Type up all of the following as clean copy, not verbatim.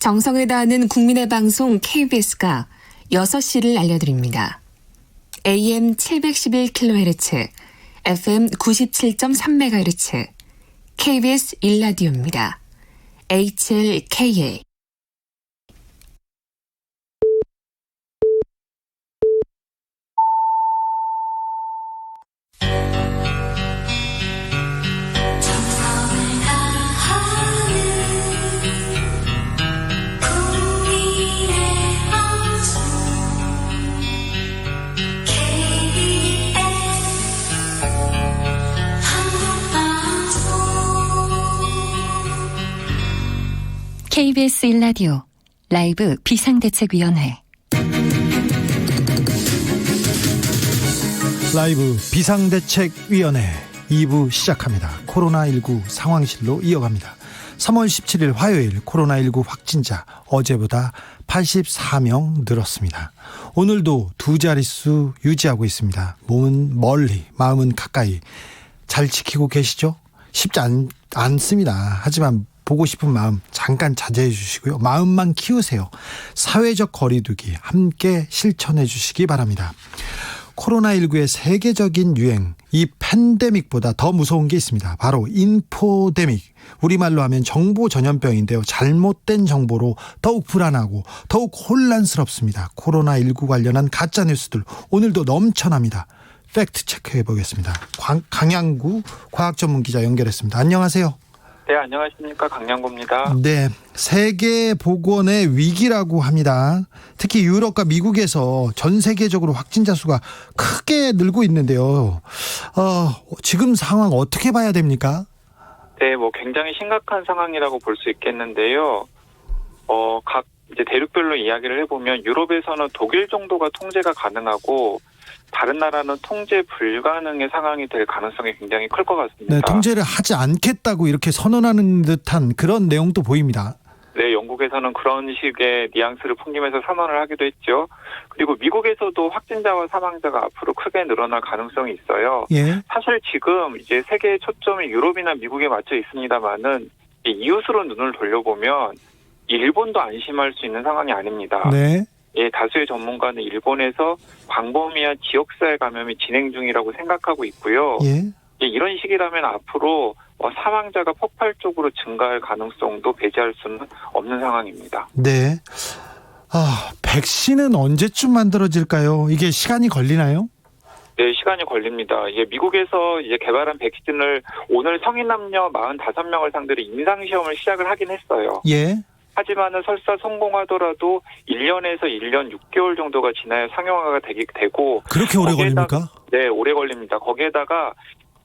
정성을 다하는 국민의 방송 KBS가 6시를 알려드립니다. AM 711kHz, FM 97.3MHz, KBS 1라디오입니다. HLKA. KBS 1라디오 라이브 비상대책위원회 라이브 비상대책위원회 2부 시작합니다. 코로나19 상황실로 이어갑니다. 3월 17일 화요일 코로나19 확진자 어제보다 84명 늘었습니다. 오늘도 두 자릿수 유지하고 있습니다. 몸은 멀리, 마음은 가까이. 잘 지키고 계시죠? 쉽지 않습니다. 하지만 보고 싶은 마음 잠깐 자제해 주시고요. 마음만 키우세요. 사회적 거리두기 함께 실천해 주시기 바랍니다. 코로나19의 세계적인 유행, 이 팬데믹보다 더 무서운 게 있습니다. 바로 인포데믹. 우리말로 하면 정보 전염병인데요. 잘못된 정보로 더욱 불안하고 더욱 혼란스럽습니다. 코로나19 관련한 가짜뉴스들 오늘도 넘쳐납니다. 팩트 체크해 보겠습니다. 강양구 과학전문기자 연결했습니다. 안녕하세요. 네, 안녕하십니까. 강양구입니다. 네, 세계보건의 위기라고 합니다. 특히 유럽과 미국에서 전 세계적으로 확진자 수가 크게 늘고 있는데요. 지금 상황 어떻게 봐야 됩니까? 네, 굉장히 심각한 상황이라고 볼 수 있겠는데요. 각 이제 대륙별로 이야기를 해보면 유럽에서는 독일 정도가 통제가 가능하고 다른 나라는 통제 불가능의 상황이 될 가능성이 굉장히 클 것 같습니다. 네, 통제를 하지 않겠다고 이렇게 선언하는 듯한 그런 내용도 보입니다. 네, 영국에서는 그런 식의 뉘앙스를 풍기면서 선언을 하기도 했죠. 그리고 미국에서도 확진자와 사망자가 앞으로 크게 늘어날 가능성이 있어요. 예. 사실 지금 이제 세계의 초점이 유럽이나 미국에 맞춰 있습니다만은 이웃으로 눈을 돌려보면 일본도 안심할 수 있는 상황이 아닙니다. 네. 예, 다수의 전문가는 일본에서 광범위한 지역사회 감염이 진행 중이라고 생각하고 있고요. 예. 이런 식이라면 앞으로 사망자가 폭발적으로 증가할 가능성도 배제할 수는 없는 상황입니다. 네. 백신은 언제쯤 만들어질까요? 이게 시간이 걸리나요? 네, 시간이 걸립니다. 미국에서 이제 개발한 백신을 오늘 성인 남녀 45명을 상대로 임상시험을 시작을 하긴 했어요. 예. 하지만은 설사 성공하더라도 1년에서 1년 6개월 정도가 지나야 상용화가 되고 그렇게 오래 걸립니까? 네, 오래 걸립니다. 거기에다가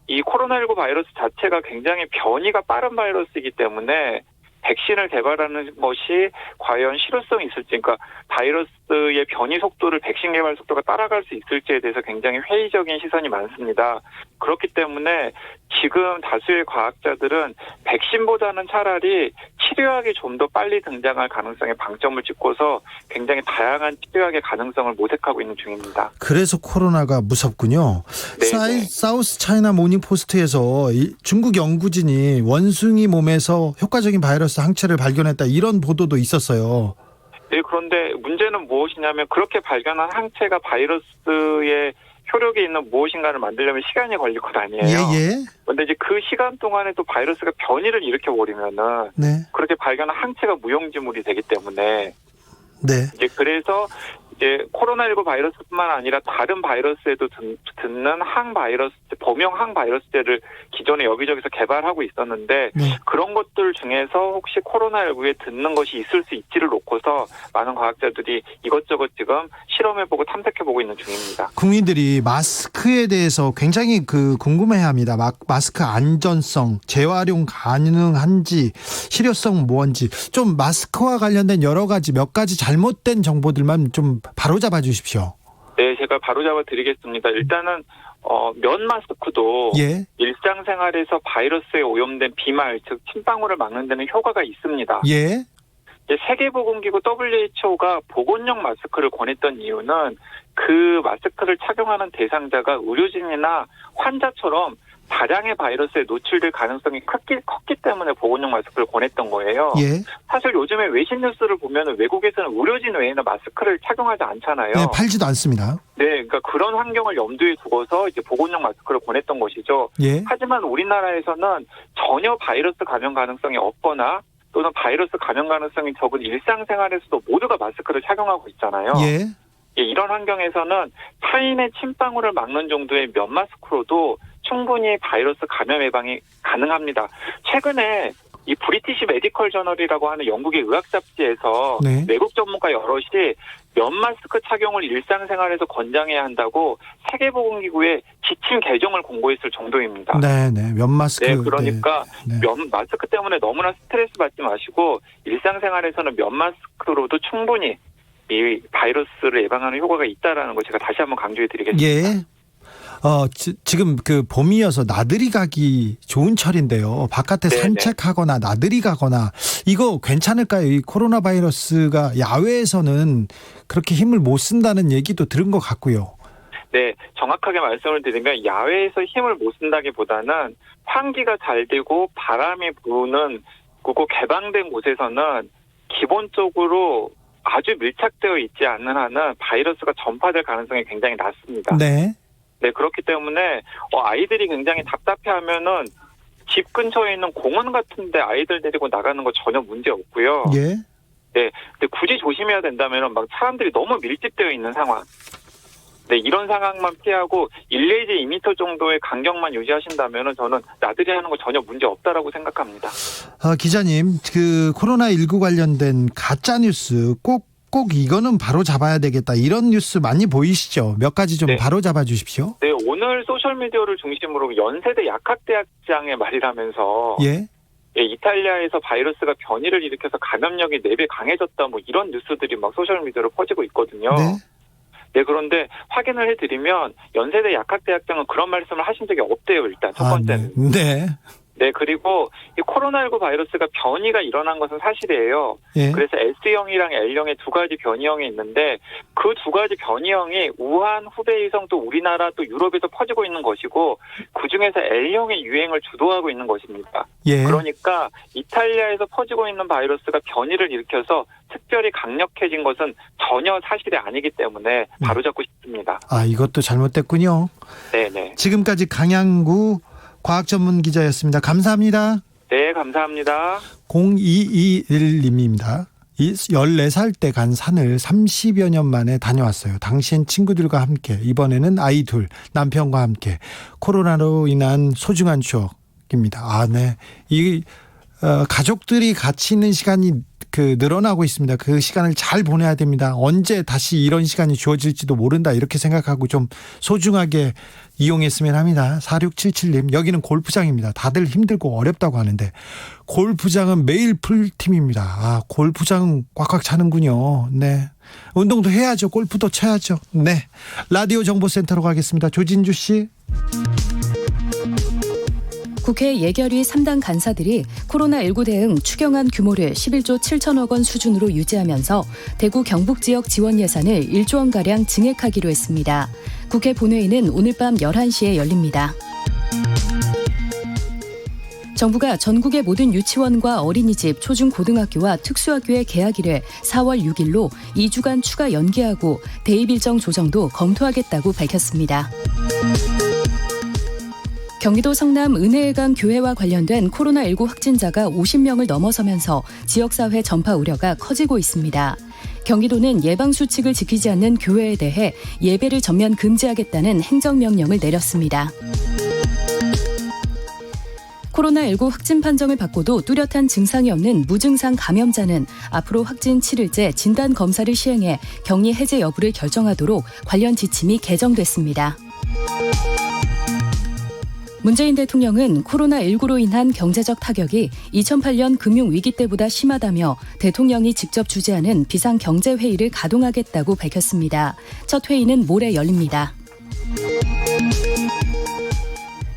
이 코로나19 바이러스 자체가 굉장히 변이가 빠른 바이러스이기 때문에 백신을 개발하는 것이 과연 실효성이 있을지, 그러니까 바이러스의 변이 속도를 백신 개발 속도가 따라갈 수 있을지에 대해서 굉장히 회의적인 시선이 많습니다. 그렇기 때문에 지금 다수의 과학자들은 백신보다는 차라리 치료약이 좀 더 빨리 등장할 가능성에 방점을 찍고서 굉장히 다양한 치료약의 가능성을 모색하고 있는 중입니다. 그래서 코로나가 무섭군요. 사우스 차이나 모닝포스트에서 중국 연구진이 원숭이 몸에서 효과적인 바이러스 항체를 발견했다 이런 보도도 있었어요. 네, 그런데 문제는 무엇이냐면 그렇게 발견한 항체가 바이러스의 효력이 있는 무엇인가를 만들려면 시간이 걸릴 것 아니에요. 예. 그런데 이제 그 시간 동안에 또 바이러스가 변이를 일으켜버리면은 그렇게 발견한 항체가 무용지물이 되기 때문에 이제 그래서 이제 코로나19 바이러스뿐만 아니라 다른 바이러스에도 듣는 범용 항바이러스제를 기존에 여기저기서 개발하고 있었는데 그런 것들 중에서 혹시 코로나19에 듣는 것이 있을 수 있지를 놓고서 많은 과학자들이 이것저것 지금 실험해보고 탐색해보고 있는 중입니다. 국민들이 마스크에 대해서 굉장히 궁금해합니다. 마스크 안전성, 재활용 가능한지, 실효성 뭔지 좀 마스크와 관련된 여러 가지 몇 가지 잘못된 정보들만 좀 바로잡아 주십시오. 네, 제가 바로잡아 드리겠습니다. 일단은 면 마스크도 일상생활에서 바이러스에 오염된 비말, 즉 침방울을 막는 데는 효과가 있습니다. 예. 세계보건기구 WHO가 보건용 마스크를 권했던 이유는 그 마스크를 착용하는 대상자가 의료진이나 환자처럼 다량의 바이러스에 노출될 가능성이 컸기 때문에 보건용 마스크를 권했던 거예요. 예. 사실 요즘에 외신 뉴스를 보면 외국에서는 의료진 외에는 마스크를 착용하지 않잖아요. 네, 팔지도 않습니다. 네, 그러니까 그런 환경을 염두에 두고서 이제 보건용 마스크를 권했던 것이죠. 예. 하지만 우리나라에서는 전혀 바이러스 감염 가능성이 없거나 또는 바이러스 감염 가능성이 적은 일상생활에서도 모두가 마스크를 착용하고 있잖아요. 예. 예, 이런 환경에서는 타인의 침방울을 막는 정도의 면 마스크로도 충분히 바이러스 감염 예방이 가능합니다. 최근에 이 브리티시 메디컬 저널이라고 하는 영국의 의학 잡지에서 네. 외국 전문가 여럿이 면 마스크 착용을 일상생활에서 권장해야 한다고 세계보건기구에 지침 개정을 공고했을 정도입니다. 네, 네. 면 마스크. 네, 그러니까 네. 면 마스크 때문에 너무나 스트레스 받지 마시고 일상생활에서는 면 마스크로도 충분히 이 바이러스를 예방하는 효과가 있다라는 거 제가 다시 한번 강조해 드리겠습니다. 예. 지금 그 봄이어서 나들이 가기 좋은 철인데요. 바깥에 네네. 산책하거나 나들이 가거나 이거 괜찮을까요? 이 코로나 바이러스가 야외에서는 그렇게 힘을 못 쓴다는 얘기도 들은 것 같고요. 네, 정확하게 말씀을 드리면 야외에서 힘을 못 쓴다기보다는 환기가 잘 되고 바람이 부는 그리고 개방된 곳에서는 기본적으로 아주 밀착되어 있지 않는 한은 바이러스가 전파될 가능성이 굉장히 낮습니다. 네. 네, 그렇기 때문에 아이들이 굉장히 답답해하면은 집 근처에 있는 공원 같은데 아이들 데리고 나가는 거 전혀 문제 없고요. 예. 네, 근데 굳이 조심해야 된다면은 막 사람들이 너무 밀집되어 있는 상황. 네, 이런 상황만 피하고 1 내지 2m 정도의 간격만 유지하신다면은 저는 나들이 하는 거 전혀 문제 없다라고 생각합니다. 기자님, 그 코로나19 관련된 가짜 뉴스 꼭 이거는 바로 잡아야 되겠다. 이런 뉴스 많이 보이시죠? 몇 가지 좀 네. 바로 잡아 주십시오. 네, 오늘 소셜미디어를 중심으로 연세대 약학대학장의 말이라면서 예. 예, 이탈리아에서 바이러스가 변이를 일으켜서 감염력이 4배 강해졌다 뭐 이런 뉴스들이 막 소셜미디어로 퍼지고 있거든요. 네. 네, 그런데 확인을 해드리면 연세대 약학대학장은 그런 말씀을 하신 적이 없대요. 일단 첫 번째는. 네. 네, 그리고 이 코로나19 바이러스가 변이가 일어난 것은 사실이에요. 예. 그래서 S형이랑 L형의 두 가지 변이형이 있는데 그 두 가지 변이형이 우한, 후베이성 또 우리나라 또 유럽에서 퍼지고 있는 것이고 그중에서 L형의 유행을 주도하고 있는 것입니다. 예. 그러니까 이탈리아에서 퍼지고 있는 바이러스가 변이를 일으켜서 특별히 강력해진 것은 전혀 사실이 아니기 때문에 바로잡고 싶습니다. 이것도 잘못됐군요. 네네. 지금까지 강양구 과학전문기자였습니다. 감사합니다. 네, 감사합니다. 0221님입니다. 14살 때 간 산을 30여 년 만에 다녀왔어요. 당시엔 친구들과 함께, 이번에는 아이 둘, 남편과 함께 코로나로 인한 소중한 추억입니다. 네. 가족들이 같이 있는 시간이 늘어나고 있습니다. 그 시간을 잘 보내야 됩니다. 언제 다시 이런 시간이 주어질지도 모른다. 이렇게 생각하고 좀 소중하게 이용했으면 합니다. 4677님, 여기는 골프장입니다. 다들 힘들고 어렵다고 하는데 골프장은 매일 풀팀입니다. 골프장은 꽉꽉 차는군요. 네. 운동도 해야죠. 골프도 쳐야죠. 네. 라디오 정보센터로 가겠습니다. 조진주 씨. 국회 예결위 3당 간사들이 코로나19 대응 추경안 규모를 11조 7천억 원 수준으로 유지하면서 대구 경북 지역 지원 예산을 1조 원가량 증액하기로 했습니다. 국회 본회의는 오늘 밤 11시에 열립니다. 정부가 전국의 모든 유치원과 어린이집, 초중고등학교와 특수학교의 개학일을 4월 6일로 2주간 추가 연기하고 대입 일정 조정도 검토하겠다고 밝혔습니다. 경기도 성남 은혜회관 교회와 관련된 코로나19 확진자가 50명을 넘어서면서 지역사회 전파 우려가 커지고 있습니다. 경기도는 예방수칙을 지키지 않는 교회에 대해 예배를 전면 금지하겠다는 행정명령을 내렸습니다. 코로나19 확진 판정을 받고도 뚜렷한 증상이 없는 무증상 감염자는 앞으로 확진 7일째 진단검사를 시행해 격리 해제 여부를 결정하도록 관련 지침이 개정됐습니다. 문재인 대통령은 코로나19로 인한 경제적 타격이 2008년 금융위기 때보다 심하다며 대통령이 직접 주재하는 비상경제회의를 가동하겠다고 밝혔습니다. 첫 회의는 모레 열립니다.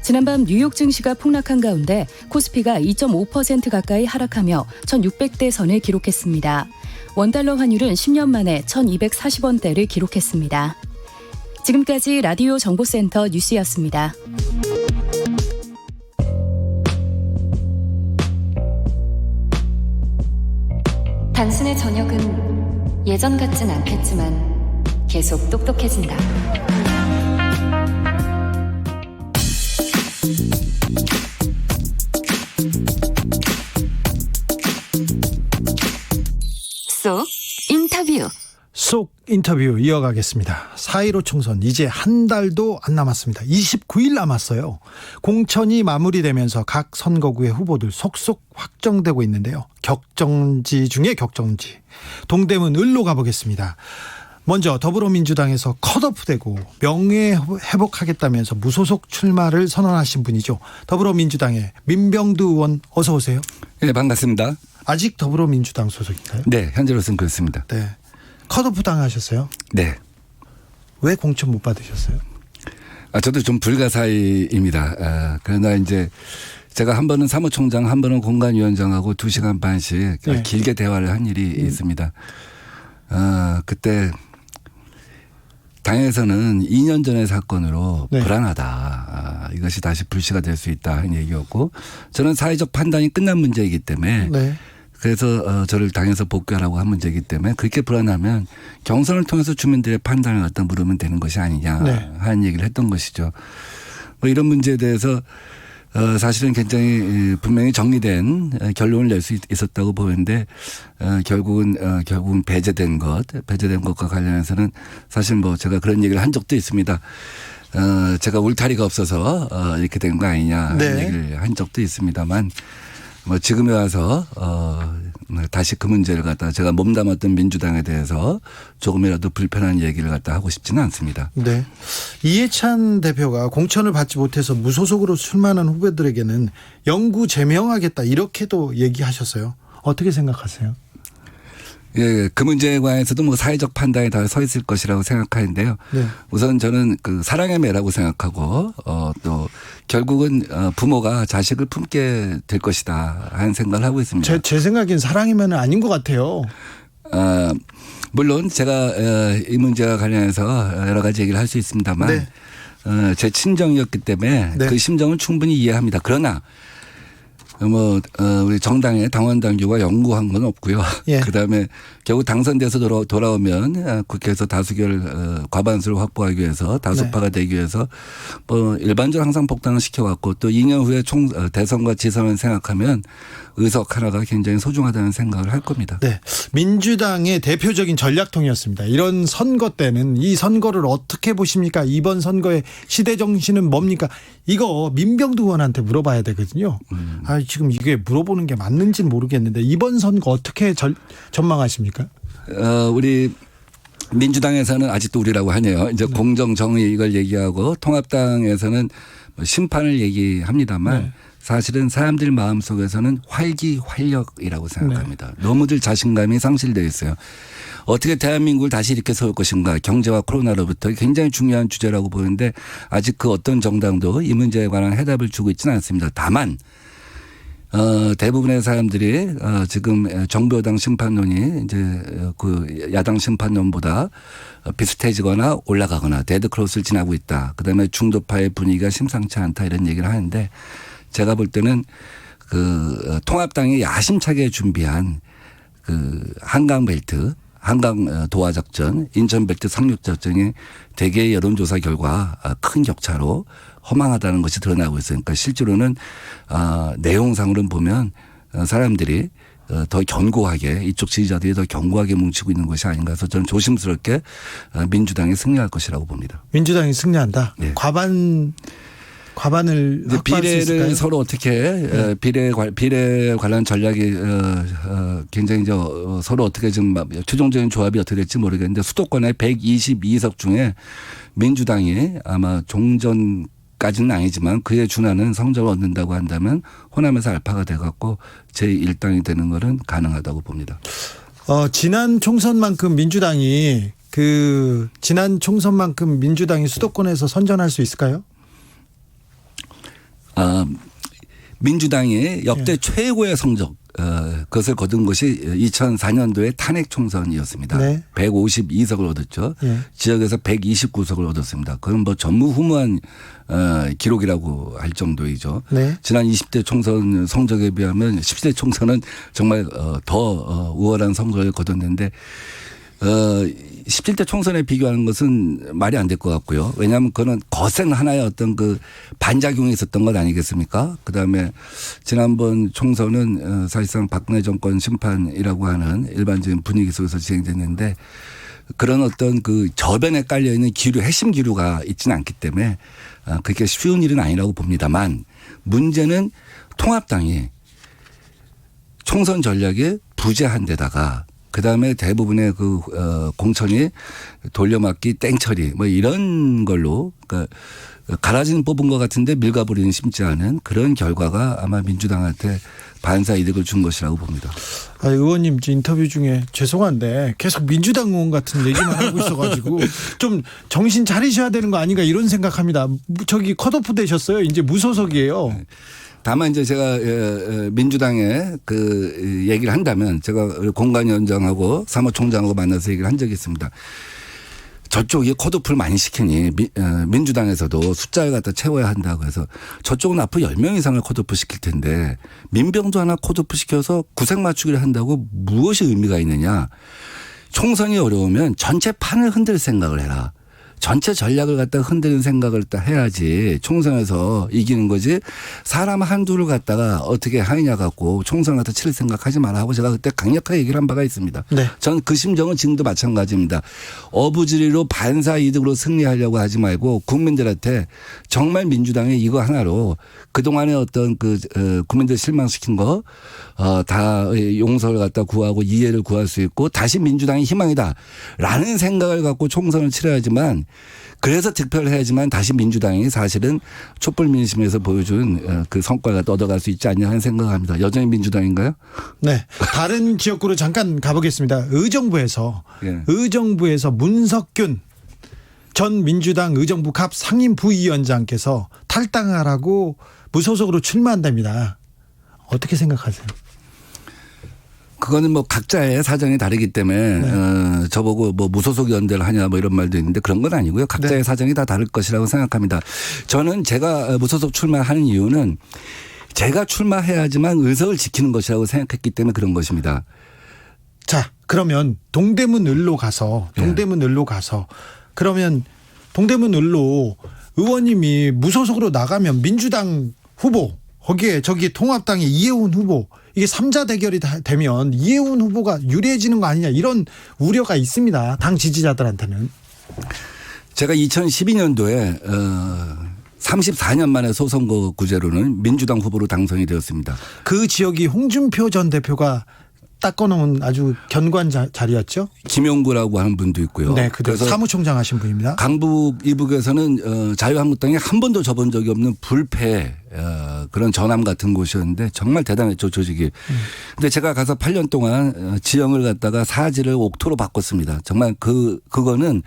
지난밤 뉴욕 증시가 폭락한 가운데 코스피가 2.5% 가까이 하락하며 1,600대 선을 기록했습니다. 원달러 환율은 10년 만에 1,240원대를 기록했습니다. 지금까지 라디오 정보센터 뉴스였습니다. 당신의 저녁은 예전 같진 않겠지만 계속 똑똑해진다. 쏙 인터뷰. 속 인터뷰 이어가겠습니다. 4.15 총선 이제 한 달도 안 남았습니다. 29일 남았어요. 공천이 마무리되면서 각 선거구의 후보들 속속 확정되고 있는데요. 격정지 중에 격정지. 동대문 을로 가보겠습니다. 먼저 더불어민주당에서 컷오프되고 명예회복하겠다면서 무소속 출마를 선언하신 분이죠. 더불어민주당의 민병두 의원 어서 오세요. 네, 반갑습니다. 아직 더불어민주당 소속인가요? 네, 현재로서는 그렇습니다. 네. 컷오프 당하셨어요? 네. 왜 공천 못 받으셨어요? 저도 좀 불가사의입니다. 그러나 이제 제가 한 번은 사무총장, 한 번은 공관위원장하고 2시간 반씩 네. 길게 대화를 한 일이 있습니다. 그때 당에서는 2년 전의 사건으로 네. 불안하다. 이것이 다시 불씨가 될 수 있다 하는 얘기였고 저는 사회적 판단이 끝난 문제이기 때문에 네. 그래서 저를 당에서 복귀하라고 한 문제이기 때문에 그렇게 불안하면 경선을 통해서 주민들의 판단을 갖다 물으면 되는 것이 아니냐 네. 하는 얘기를 했던 것이죠. 뭐 이런 문제에 대해서 사실은 굉장히 분명히 정리된 결론을 낼 수 있었다고 보는데 결국은 배제된 것과 관련해서는 사실 뭐 제가 그런 얘기를 한 적도 있습니다. 제가 울타리가 없어서 이렇게 된 거 아니냐 하는 네. 얘기를 한 적도 있습니다만 뭐 지금에 와서 다시 그 문제를 갖다 제가 몸담았던 민주당에 대해서 조금이라도 불편한 얘기를 갖다 하고 싶지는 않습니다. 네. 이해찬 대표가 공천을 받지 못해서 무소속으로 출마하는 후보들에게는 영구 제명하겠다 이렇게도 얘기하셨어요. 어떻게 생각하세요? 예, 그 문제에 관해서도 뭐 사회적 판단이 다 서 있을 것이라고 생각하는데요. 네. 우선 저는 그 사랑의 매라고 생각하고 또 결국은 부모가 자식을 품게 될 것이다 하는 생각을 하고 있습니다. 제 생각엔 사랑이면 아닌 것 같아요. 물론 제가 이 문제와 관련해서 여러 가지 얘기를 할 수 있습니다만 네. 제 친정이었기 때문에 네. 그 심정을 충분히 이해합니다. 그러나 우리 정당의 당원 당규가 영구한 건 없고요. 예. 그다음에 결국 당선돼서 돌아오면 국회에서 다수결 과반수를 확보하기 위해서 다수파가 되기 위해서 뭐 일반적으로 항상 복당을 시켜왔고 또 2년 후에 대선과 지선을 생각하면 의석 하나가 굉장히 소중하다는 생각을 할 겁니다. 네. 민주당의 대표적인 전략통이었습니다. 이런 선거 때는 이 선거를 어떻게 보십니까? 이번 선거의 시대 정신은 뭡니까? 이거 민병두 의원한테 물어봐야 되거든요. 지금 이게 물어보는 게 맞는지는 모르겠는데 이번 선거 어떻게 전망하십니까? 우리 민주당에서는 아직도 우리라고 하네요. 이제 공정 정의 이걸 얘기하고 통합당에서는 심판을 얘기합니다만 네. 사실은 사람들 마음속에서는 활기활력이라고 생각합니다. 너무들 자신감이 상실되어 있어요. 어떻게 대한민국을 다시 이렇게 세울 것인가 경제와 코로나로부터 굉장히 중요한 주제라고 보는데 아직 그 어떤 정당도 이 문제에 관한 해답을 주고 있지는 않습니다. 다만 대부분의 사람들이 지금 정부 여당 심판론이 이제 그 야당 심판론보다 비슷해지거나 올라가거나 데드크로스를 지나고 있다. 그다음에 중도파의 분위기가 심상치 않다 이런 얘기를 하는데 제가 볼 때는 그 통합당이 야심차게 준비한 그 한강벨트, 한강 도하 작전, 인천벨트 상륙 작전이 대개의 여론조사 결과 큰 격차로 허망하다는 것이 드러나고 있어요. 그러니까 실제로는 내용상으로는 보면 사람들이 더 견고하게 이쪽 지지자들이 더 견고하게 뭉치고 있는 것이 아닌가 해서 저는 조심스럽게 민주당이 승리할 것이라고 봅니다. 민주당이 승리한다. 네. 과반을 확보할 수 있을까요? 비례를 서로 어떻게 비례 관련 전략이 굉장히 서로 어떻게 좀 최종적인 조합이 어떻게 될지 모르겠는데 수도권의 122석 중에 민주당이 아마 종전까지는 아니지만 그에 준하는 성적을 얻는다고 한다면 호남에서 알파가 돼갖고 제1당이 되는 것은 가능하다고 봅니다. 지난 총선만큼 민주당이 수도권에서 선전할 수 있을까요? 민주당이 역대 최고의 성적 그것을 거둔 것이 2004년도에 탄핵 총선이었습니다. 네. 152석을 얻었죠. 예. 지역에서 129석을 얻었습니다. 그건 뭐 전무후무한 기록이라고 할 정도이죠. 네. 지난 20대 총선 성적에 비하면 10대 총선은 정말 더 우월한 성적을 거뒀는데 17대 총선에 비교하는 것은 말이 안 될 것 같고요. 왜냐하면 그거는 거센 하나의 어떤 그 반작용이 있었던 것 아니겠습니까? 그다음에 지난번 총선은 사실상 박근혜 정권 심판이라고 하는 일반적인 분위기 속에서 진행됐는데 그런 어떤 그 저변에 깔려 있는 기류, 핵심 기류가 있지는 않기 때문에 그게 쉬운 일은 아니라고 봅니다만 문제는 통합당이 총선 전략에 부재한 데다가 그다음에 대부분의 그 공천이 돌려막기 땡처리 뭐 이런 걸로 그러니까 가라지는 뽑은 것 같은데 밀가부리는 심지 않은 그런 결과가 아마 민주당한테 반사 이득을 준 것이라고 봅니다. 의원님 인터뷰 중에 죄송한데 계속 민주당 의원 같은 얘기만 하고 있어가지고 좀 정신 차리셔야 되는 거 아닌가 이런 생각합니다. 저기 컷오프 되셨어요. 이제 무소속이에요. 다만 이제 제가 민주당에 그 얘기를 한다면 제가 공관위원장하고 사무총장하고 만나서 얘기를 한 적이 있습니다. 저쪽이 컷오프를 많이 시키니 민주당에서도 숫자를 갖다 채워야 한다고 해서 저쪽은 앞으로 10명 이상을 컷오프 시킬 텐데 민병도 하나 컷오프 시켜서 구색 맞추기를 한다고 무엇이 의미가 있느냐. 총선이 어려우면 전체 판을 흔들 생각을 해라. 전체 전략을 갖다가 흔드는 생각을 해야지 총선에서 이기는 거지 사람 한두를 갖다가 어떻게 하느냐 갖고 총선 갖다 치를 생각하지 마라 하고 제가 그때 강력하게 얘기를 한 바가 있습니다. 네. 전 그 심정은 지금도 마찬가지입니다. 어부지리로 반사 이득으로 승리하려고 하지 말고 국민들한테 정말 민주당이 이거 하나로 그동안의 어떤 그 국민들 실망시킨 거 다 용서를 갖다 구하고 이해를 구할 수 있고 다시 민주당이 희망이다라는 생각을 갖고 총선을 치러야지만 그래서 득표를 해야지만 다시 민주당이 사실은 촛불 민심에서 보여준 그 성과가 얻어갈 수 있지 않냐 하는 생각을 합니다. 여전히 민주당인가요? 네. 다른 지역구로 잠깐 가보겠습니다. 의정부에서 예. 의정부에서 문석균 전 민주당 의정부 갑 상임 부위원장께서 탈당하라고 무소속으로 출마한답니다. 어떻게 생각하세요? 그거는 뭐 각자의 사정이 다르기 때문에 네. 저보고 뭐 무소속 연대를 하냐 뭐 이런 말도 있는데 그런 건 아니고요. 각자의 네. 사정이 다 다를 것이라고 생각합니다. 저는 제가 무소속 출마하는 이유는 제가 출마해야지만 의석을 지키는 것이라고 생각했기 때문에 그런 것입니다. 자, 그러면 동대문 을로 가서 그러면 동대문 을로 의원님이 무소속으로 나가면 민주당 후보 거기에 저기 통합당의 이해훈 후보 이게 3자 대결이 되면 이해훈 후보가 유리해지는 거 아니냐 이런 우려가 있습니다. 당 지지자들한테는. 제가 2012년도에 34년 만에 소선거구제로는 민주당 후보로 당선이 되었습니다. 그 지역이 홍준표 전 대표가 닦아놓은 아주 견고한 자리였죠. 김용구라고 하는 분도 있고요. 네, 그래서 사무총장 하신 분입니다. 강북 이북에서는 자유한국당이 한 번도 져본 적이 없는 불패 그런 전함 같은 곳이었는데 정말 대단했죠, 조직이. 근데 제가 가서 8년 동안 지형을 갖다가 사지를 옥토로 바꿨습니다. 정말 그거는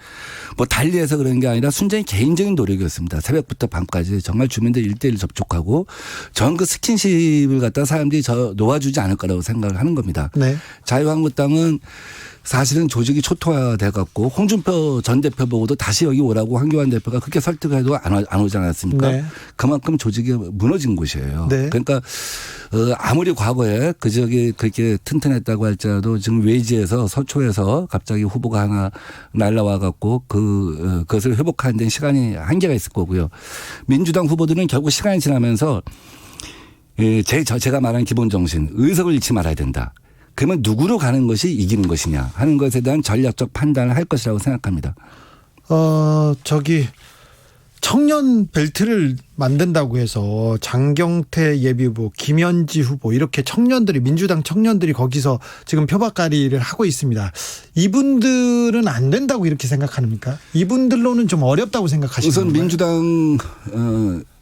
뭐 달리해서 그런 게 아니라 순전히 개인적인 노력이었습니다. 새벽부터 밤까지 정말 주민들 1대1 접촉하고 전 그 스킨십을 갖다가 사람들이 놓아주지 않을 거라고 생각을 하는 겁니다. 네. 자유한국당은 사실은 조직이 초토화돼 갖고 홍준표 전 대표 보고도 다시 여기 오라고 황교안 대표가 그렇게 설득해도 안 오지 않았습니까? 네. 그만큼 조직이 무너진 곳이에요. 네. 그러니까 아무리 과거에 그 지역이 그렇게 튼튼했다고 할지라도 지금 외지에서 서초에서 갑자기 후보가 하나 날라와 갖고 그것을 회복하는 데는 시간이 한계가 있을 거고요. 민주당 후보들은 결국 시간이 지나면서 제가 말한 기본 정신 의석을 잃지 말아야 된다. 그러면 누구로 가는 것이 이기는 것이냐 하는 것에 대한 전략적 판단을 할 것이라고 생각합니다. 저기 청년 벨트를 만든다고 해서 장경태 예비후보, 김현지 후보 이렇게 청년들이 민주당 청년들이 거기서 지금 표박가리를 하고 있습니다. 이분들은 안 된다고 이렇게 생각합니까? 이분들로는 좀 어렵다고 생각하시는 우선 건가요? 민주당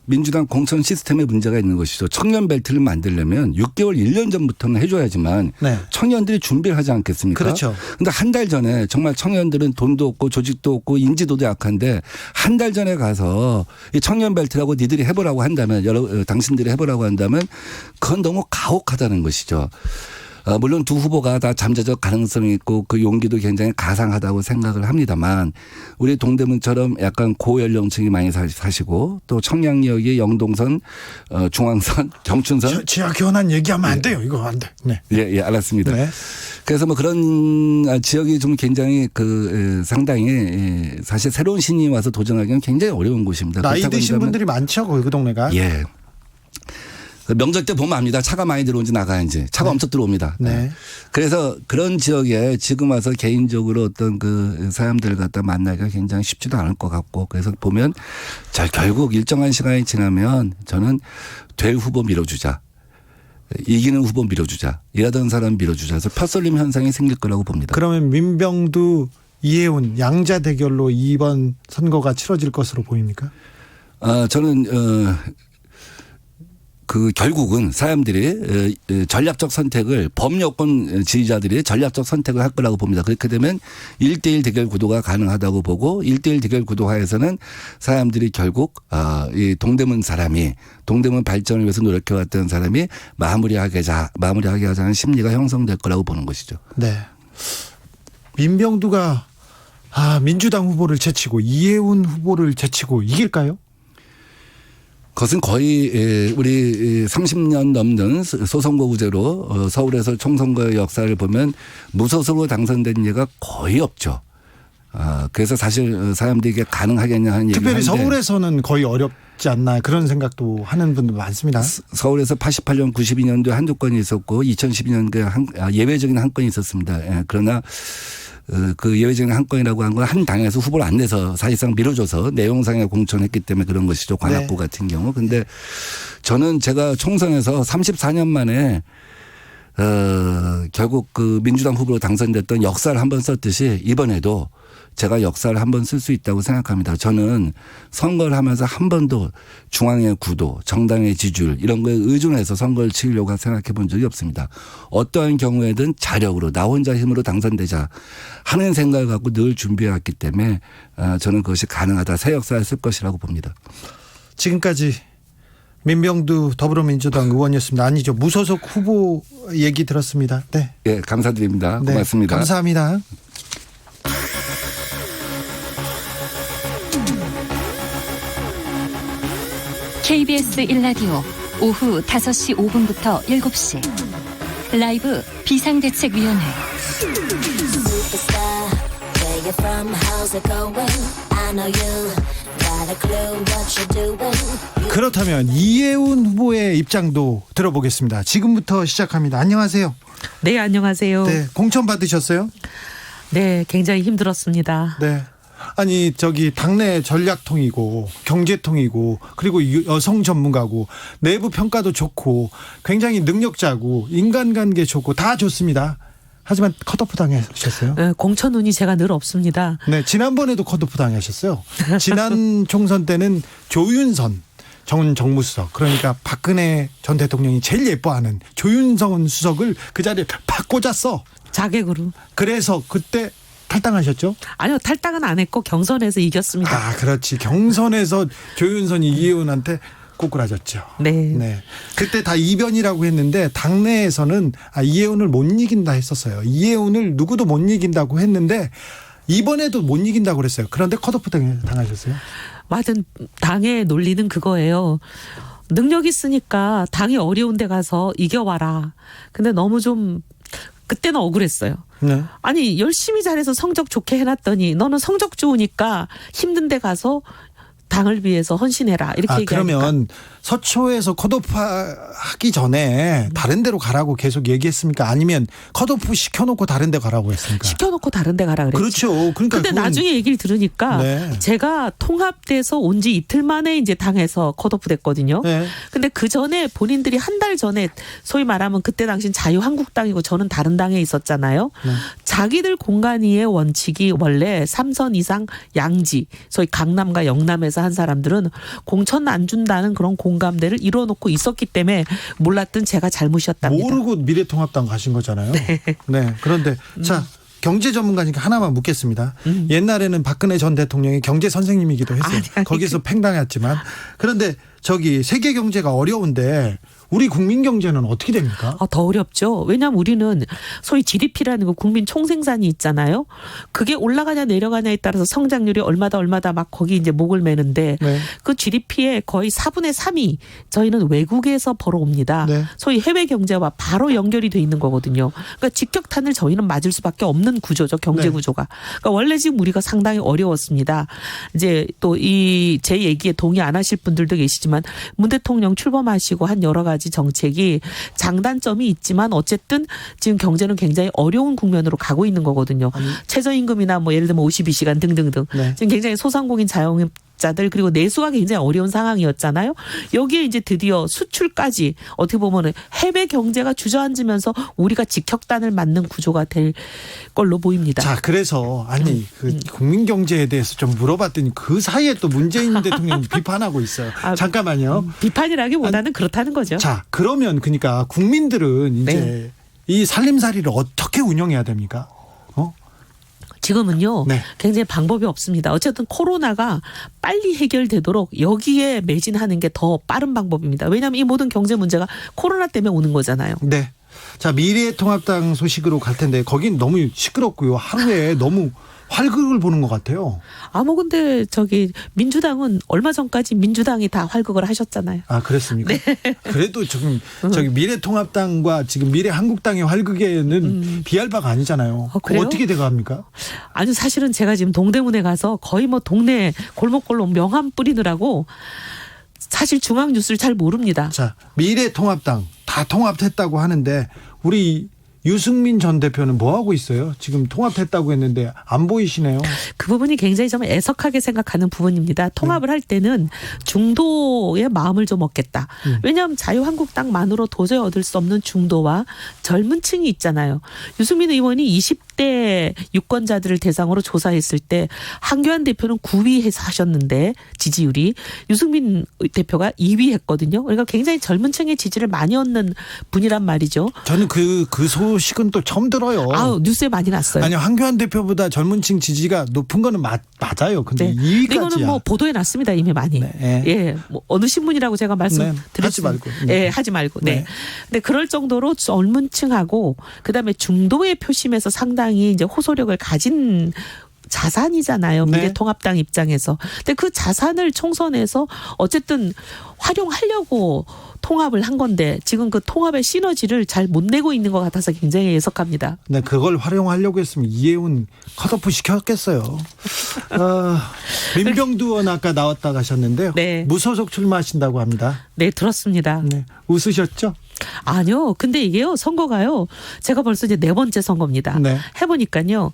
민주당 공천 시스템에 문제가 있는 것이죠. 청년 벨트를 만들려면 6개월 1년 전부터는 해줘야지만 네. 청년들이 준비를 하지 않겠습니까? 그렇죠. 근데 한 달 전에 정말 청년들은 돈도 없고 조직도 없고 인지도도 약한데 한 달 전에 가서 이 청년 벨트라고 니들이 해보라고 한다면 당신들이 해보라고 한다면 그건 너무 가혹하다는 것이죠. 물론 두 후보가 다 잠재적 가능성이 있고 그 용기도 굉장히 가상하다고 생각을 합니다만 우리 동대문처럼 약간 고연령층이 많이 사시고 또 청량리역이 영동선, 중앙선, 경춘선. 지하 교환 얘기하면 안 돼요. 이거 안 돼. 네. 예, 알았습니다. 네. 그래서 뭐 그런 지역이 좀 굉장히 상당히 사실 새로운 신이 와서 도전하기는 굉장히 어려운 곳입니다. 나이 그렇다고 드신 한다면 분들이 많죠. 그 동네가. 예. 명절 때 보면 압니다. 차가 많이 들어온지 나가는지. 차가 엄청 들어옵니다. 네. 그래서 그런 지역에 지금 와서 개인적으로 어떤 그 사람들을 갖다 만나기가 굉장히 쉽지도 않을 것 같고 그래서 보면 결국 일정한 시간이 지나면 저는 될 후보 밀어주자. 이기는 후보 밀어주자. 일하던 사람 밀어주자. 그래서 펴쏠림 현상이 생길 거라고 봅니다. 그러면 민병두, 이해운 양자 대결로 이번 선거가 치러질 것으로 보입니까? 저는 결국은 사람들이 전략적 선택을 범여권 지지자들이 전략적 선택을 할 거라고 봅니다. 그렇게 되면 1대1 대결 구도가 가능하다고 보고 1대1 대결 구도하에서는 사람들이 결국 이 동대문 발전을 위해서 노력해왔던 사람이 마무리하게 하자는 심리가 형성될 거라고 보는 것이죠. 네. 민병두가 민주당 후보를 제치고 이해운 후보를 제치고 이길까요? 그것은 거의 우리 30년 넘는 소선거구제로 서울에서 총선거의 역사를 보면 무소속으로 당선된 예가 거의 없죠. 그래서 사실 사람들이 이게 가능하겠냐 하는 얘기를 특별히 하는데 서울에서는 거의 어렵지 않나 그런 생각도 하는 분들 많습니다. 서울에서 88년 92년도에 한두 건이 있었고 2012년도에 예외적인 한 건이 있었습니다. 그러나 그 예외적인 한 건이라고 한 건 한 당에서 후보를 안 내서 사실상 밀어줘서 내용상에 공천했기 때문에 그런 것이죠. 관악구 네. 같은 경우. 근데 저는 제가 총선에서 34년 만에 결국 그 민주당 후보로 당선됐던 역사를 한번 썼듯이 이번에도 제가 역사를 한번 쓸 수 있다고 생각합니다. 저는 선거를 하면서 한 번도 중앙의 구도, 정당의 지지율 이런 거에 의존해서 선거를 치려고 생각해 본 적이 없습니다. 어떠한 경우에든 자력으로 나 혼자 힘으로 당선되자 하는 생각을 갖고 늘 준비해왔기 때문에 저는 그것이 가능하다. 새 역사를 쓸 것이라고 봅니다. 지금까지 민병두 더불어민주당 의원이었습니다. 아니죠. 무소속 후보 얘기 들었습니다. 네. 예, 감사드립니다. 네, 고맙습니다. 감사합니다. KBS 1라디오 오후 5시 5분부터 7시 라이브 비상대책위원회 그렇다면 이해운 후보의 입장도 들어보겠습니다. 지금부터 시작합니다. 안녕하세요. 네, 안녕하세요. 네, 공천 받으셨어요? 네, 굉장히 힘들었습니다. 네. 아니 당내 전략통이고 경제통이고 그리고 여성 전문가고 내부 평가도 좋고 굉장히 능력자고 인간관계 좋고 다 좋습니다. 하지만 컷오프 당하셨어요? 네, 공천 운이 제가 늘 없습니다. 네, 지난번에도 컷오프 당하셨어요. 지난 총선 때는 조윤선 전 정무수석, 그러니까 박근혜 전 대통령이 제일 예뻐하는 조윤선 수석을 그 자리에 팍 꽂았어. 자객으로. 그래서 그때 탈당하셨죠? 아니요, 탈당은 안 했고 경선에서 이겼습니다. 아, 그렇지. 경선에서 조윤선이 이해운한테 꼬꾸라졌죠. 네. 네. 그때 다 이변이라고 했는데 당내에서는 이해운을 못 이긴다 했었어요. 이해운을 누구도 못 이긴다고 했는데 이번에도 못 이긴다고 그랬어요. 그런데 컷오프 당하셨어요? 하여튼 당의 논리는 그거예요. 능력 있으니까 당이 어려운 데 가서 이겨와라. 근데 너무 좀 그때는 억울했어요. 네. 아니 열심히 잘해서 성적 좋게 해놨더니 너는 성적 좋으니까 힘든 데 가서 당을 위해서 헌신해라 이렇게 얘기하니까. 그러면 서초에서 컷오프 하기 전에 다른 데로 가라고 계속 얘기했습니까? 아니면 컷오프 시켜놓고 다른 데 가라고 했습니까? 시켜놓고 다른 데 가라 그랬죠. 그렇죠. 그러니까 근데 나중에 얘기를 들으니까 네. 제가 통합돼서 온 지 이틀 만에 이제 당에서 컷오프 됐거든요. 네. 근데 그 전에 본인들이 한 달 전에 소위 말하면 그때 당시 자유한국당이고 저는 다른 당에 있었잖아요. 네. 자기들 공간이의 원칙이 원래 3선 이상 양지, 소위 강남과 영남에서 한 사람들은 공천 안 준다는 그런 공감대를 이뤄놓고 있었기 때문에 몰랐던 제가 잘못이었답니다. 모르고 미래통합당 가신 거잖아요. 네. 그런데 자, 경제 전문가니까 하나만 묻겠습니다. 옛날에는 박근혜 전 대통령이 경제 선생님이기도 했어요. 아니. 거기서 팽당했지만. 그런데 저기 세계 경제가 어려운데 우리 국민 경제는 어떻게 됩니까? 더 어렵죠. 왜냐하면 우리는 소위 GDP라는 거 국민 총생산이 있잖아요. 그게 올라가냐 내려가냐에 따라서 성장률이 얼마다 막 거기 이제 목을 매는데 네. 그 GDP의 거의 4분의 3이 저희는 외국에서 벌어옵니다. 네. 소위 해외 경제와 바로 연결이 돼 있는 거거든요. 그러니까 직격탄을 저희는 맞을 수밖에 없는 구조죠. 경제 네. 구조가. 그러니까 원래 지금 우리가 상당히 어려웠습니다. 이제 또 이 제 얘기에 동의 안 하실 분들도 계시지만 문 대통령 출범하시고 한 여러 가지 정책이 장단점이 있지만 어쨌든 지금 경제는 굉장히 어려운 국면으로 가고 있는 거거든요. 최저임금이나 뭐 예를 들면 52시간 등등등. 네. 지금 굉장히 소상공인 자영업자들 그리고 내수가 굉장히 어려운 상황이었잖아요. 여기에 이제 드디어 수출까지 어떻게 보면 해외 경제가 주저앉으면서 우리가 직격탄을 맞는 구조가 될 걸로 보입니다. 자, 그래서 그 국민 경제에 대해서 좀 물어봤더니 그 사이에 또 문재인 대통령이 비판하고 있어요. 잠깐만요. 비판이라기보다는 그렇다는 거죠. 자, 그러면 그러니까 국민들은 이제 이 살림살이를 어떻게 운영해야 됩니까? 지금은요. 네. 굉장히 방법이 없습니다. 어쨌든 코로나가 빨리 해결되도록 여기에 매진하는 게 더 빠른 방법입니다. 왜냐하면 이 모든 경제 문제가 코로나 때문에 오는 거잖아요. 네. 자, 미래통합당 소식으로 갈 텐데 거긴 너무 시끄럽고요. 하루에 너무 활극을 보는 것 같아요. 근데 민주당은 얼마 전까지 민주당이 다 활극을 하셨잖아요. 아, 그랬습니까? 그래도 지금 저기 미래통합당과 지금 미래한국당의 활극에는 비할 바가 아니잖아요. 그래요? 어떻게 돼갑니까? 아니 사실은 제가 지금 동대문에 가서 거의 뭐 동네 골목골목 명함 뿌리느라고 사실 중앙 뉴스를 잘 모릅니다. 자, 미래통합당 다 통합했다고 하는데 우리 유승민 전 대표는 뭐 하고 있어요? 지금 통합했다고 했는데 안 보이시네요. 그 부분이 굉장히 좀 애석하게 생각하는 부분입니다. 통합을 할 때는 중도의 마음을 좀 얻겠다. 왜냐하면 자유한국당만으로 도저히 얻을 수 없는 중도와 젊은 층이 있잖아요. 유승민 의원이 20대 유권자들을 대상으로 조사했을 때 한교안 대표는 9위 하셨는데 지지율이 유승민 대표가 2위 했거든요. 그러니까 굉장히 젊은 층의 지지를 많이 얻는 분이란 말이죠. 저는 그 소식은 또 처음 들어요. 뉴스에 많이 났어요. 아니요, 한교안 대표보다 젊은 층 지지가 높은 거는 맞아요. 근데 2위까지야. 이거는 뭐 보도에 났습니다. 이미 많이. 네. 예, 뭐 어느 신문이라고 제가 말씀드렸습니다. 하지 말고. 예, 하지 말고. 네. 근데 그럴 정도로 젊은 층하고 그다음에 중도의 표심에서 상당히 이제 호소력을 가진 자산이잖아요. 네. 미래통합당 입장에서. 근데 그 자산을 총선에서 어쨌든 활용하려고 통합을 한 건데 지금 그 통합의 시너지를 잘 못 내고 있는 것 같아서 굉장히 애석합니다. 네, 그걸 활용하려고 했으면 이해운 컷오프 시켰겠어요. 민병두 의원 아까 나왔다 가셨는데요. 네. 무소속 출마하신다고 합니다. 네, 들었습니다. 네, 웃으셨죠? 아니요. 근데 이게요, 선거가요, 제가 벌써 이제 4번째 선거입니다. 네. 해보니까요,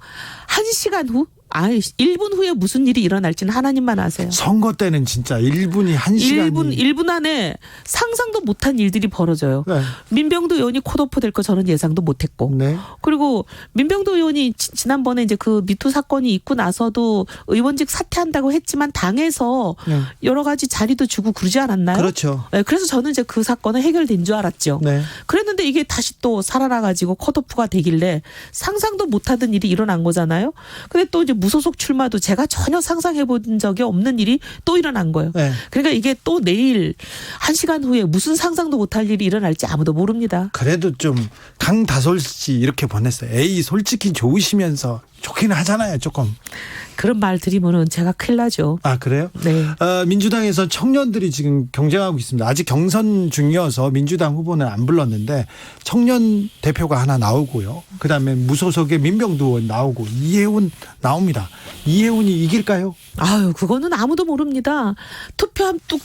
1시간 후? 1분 후에 무슨 일이 일어날지는 하나님만 아세요. 선거 때는 진짜 1분이 1시간이 1분 안에 상상도 못한 일들이 벌어져요. 네. 민병두 의원이 컷오프 될 거 저는 예상도 못했고. 네. 그리고 민병두 의원이 지난번에 이제 그 미투 사건이 있고 나서도 의원직 사퇴한다고 했지만 당에서 네. 여러 가지 자리도 주고 그러지 않았나요? 그렇죠. 네, 그래서 저는 이제 그 사건은 해결된 줄 알았죠. 네. 그랬는데 이게 다시 또 살아나가지고 컷오프가 되길래 상상도 못하던 일이 일어난 거잖아요. 근데 또 이제 무소속 출마도 제가 전혀 상상해본 적이 없는 일이 또 일어난 거예요. 네. 그러니까 이게 또 내일 1시간 후에 무슨 상상도 못할 일이 일어날지 아무도 모릅니다. 그래도 좀 강다솔 씨 이렇게 보냈어요. 에이, 솔직히 좋으시면서 좋긴 하잖아요, 조금. 그런 말 드리면은 제가 큰일 나죠. 아, 그래요? 네. 민주당에서 청년들이 지금 경쟁하고 있습니다. 아직 경선 중이어서 민주당 후보는 안 불렀는데 청년 대표가 하나 나오고요. 그다음에 무소속의 민병두 의원 나오고 이해운 나옵니다. 이해운이 이길까요? 아유, 그거는 아무도 모릅니다. 투표함 뚝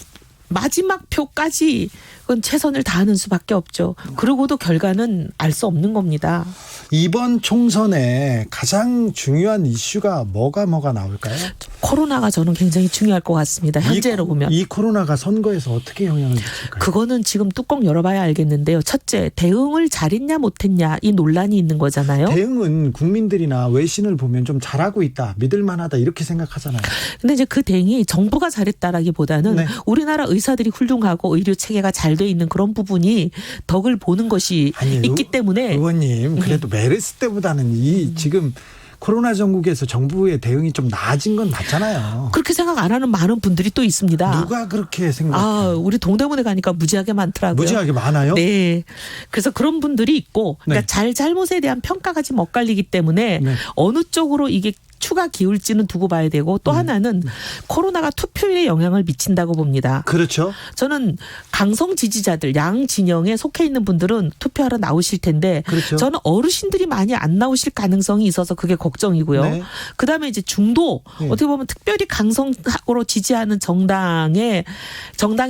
마지막 표까지 그건 최선을 다하는 수밖에 없죠. 그러고도 결과는 알 수 없는 겁니다. 이번 총선에 가장 중요한 이슈가 뭐가 나올까요? 코로나가 저는 굉장히 중요할 것 같습니다. 현재로 보면. 이 코로나가 선거에서 어떻게 영향을 미칠까요? 그거는 지금 뚜껑 열어봐야 알겠는데요. 첫째, 대응을 잘했냐 못했냐 이 논란이 있는 거잖아요. 대응은 국민들이나 외신을 보면 좀 잘하고 있다, 믿을만하다 이렇게 생각하잖아요. 근데 이제 그 대응이 정부가 잘했다라기보다는 네. 우리나라 의사들이 훌륭하고 의료 체계가 잘 돼 있는 그런 부분이 덕을 보는 것이 있기 때문에 의원님 그래도 메르스 때보다는 이 지금 코로나 전국에서 정부의 대응이 좀 나아진 건 맞잖아요. 그렇게 생각 안 하는 많은 분들이 또 있습니다. 누가 그렇게 생각해요? 우리 동대문에 가니까 무지하게 많더라고요. 무지하게 많아요? 네. 그래서 그런 분들이 있고, 그러니까 네. 잘못에 대한 평가가 지금 엇갈리기 때문에 네. 어느 쪽으로 이게 추가 기울지는 두고 봐야 되고 또 하나는 코로나가 투표율에 영향을 미친다고 봅니다. 그렇죠. 저는 강성 지지자들 양 진영에 속해 있는 분들은 투표하러 나오실 텐데 그렇죠. 저는 어르신들이 많이 안 나오실 가능성이 있어서 그게 걱정이고요. 네. 그다음에 이제 중도 네. 어떻게 보면 특별히 강성으로 지지하는 정당이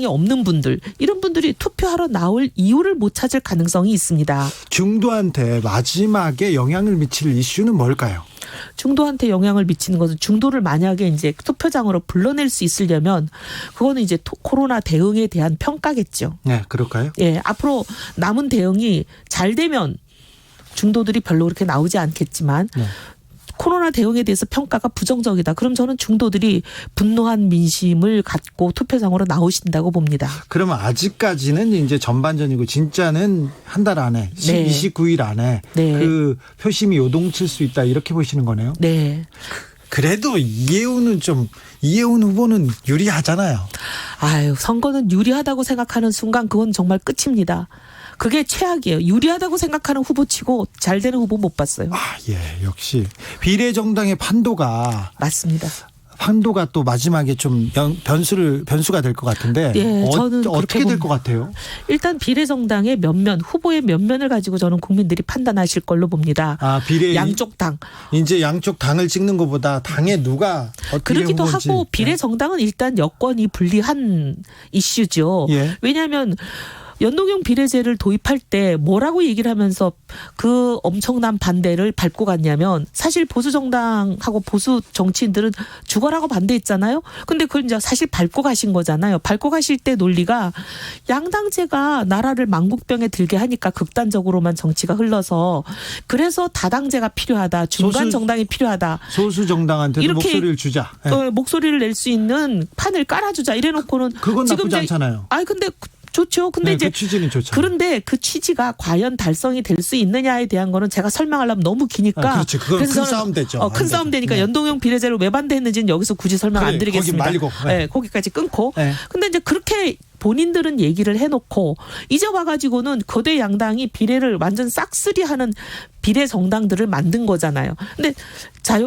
없는 분들 이런 분들이 투표하러 나올 이유를 못 찾을 가능성이 있습니다. 중도한테 마지막에 영향을 미칠 이슈는 뭘까요? 중도한테 영향을 미치는 것은 중도를 만약에 이제 투표장으로 불러낼 수 있으려면 그거는 이제 코로나 대응에 대한 평가겠죠. 네, 그럴까요? 예, 앞으로 남은 대응이 잘 되면 중도들이 별로 그렇게 나오지 않겠지만 네. 코로나 대응에 대해서 평가가 부정적이다. 그럼 저는 중도들이 분노한 민심을 갖고 투표장으로 나오신다고 봅니다. 그러면 아직까지는 이제 전반전이고 진짜는 한 달 안에 네. 29일 안에 네. 그 표심이 요동칠 수 있다 이렇게 보시는 거네요. 네. 그래도 이해훈 후보는 유리하잖아요. 선거는 유리하다고 생각하는 순간 그건 정말 끝입니다. 그게 최악이에요. 유리하다고 생각하는 후보치고 잘 되는 후보 못 봤어요. 예, 역시 비례정당의 판도가 또 마지막에 좀 변수가 될 것 같은데 예, 저는 어떻게 될 것 같아요? 일단 비례정당의 후보의 면면을 가지고 저는 국민들이 판단하실 걸로 봅니다. 양쪽 당. 이제 양쪽 당을 찍는 것보다 당에 누가 그러기도 후보인지. 하고 비례정당은 일단 여건이 불리한 이슈죠. 예. 왜냐하면 연동형 비례제를 도입할 때 뭐라고 얘기를 하면서 그 엄청난 반대를 밟고 갔냐면 사실 보수 정당하고 보수 정치인들은 죽어라고 반대했잖아요. 근데 그걸 이제 사실 밟고 가신 거잖아요. 밟고 가실 때 논리가 양당제가 나라를 망국병에 들게 하니까 극단적으로만 정치가 흘러서 그래서 다당제가 필요하다. 중간 정당이 필요하다. 소수 정당한테도 이렇게 목소리를 주자. 목소리를 낼 수 있는 판을 깔아주자. 이래놓고는 그건 지금 나쁘지 않잖아요. 근데 좋죠. 근데 이제 그 취지는 좋죠. 그런데 그 취지가 과연 달성이 될 수 있느냐에 대한 거는 제가 설명하려면 너무 기니까. 그렇지. 그건 큰 싸움 되죠. 큰 싸움 되니까 네. 연동형 비례제를 왜 반대했는지는 여기서 굳이 설명 안 드리겠습니다. 거기 말고. 네, 거기까지 끊고. 네. 근데 이제 그렇게 본인들은 얘기를 해놓고 이제 와가지고는 거대 양당이 비례를 완전 싹쓸이하는 비례 정당들을 만든 거잖아요. 근데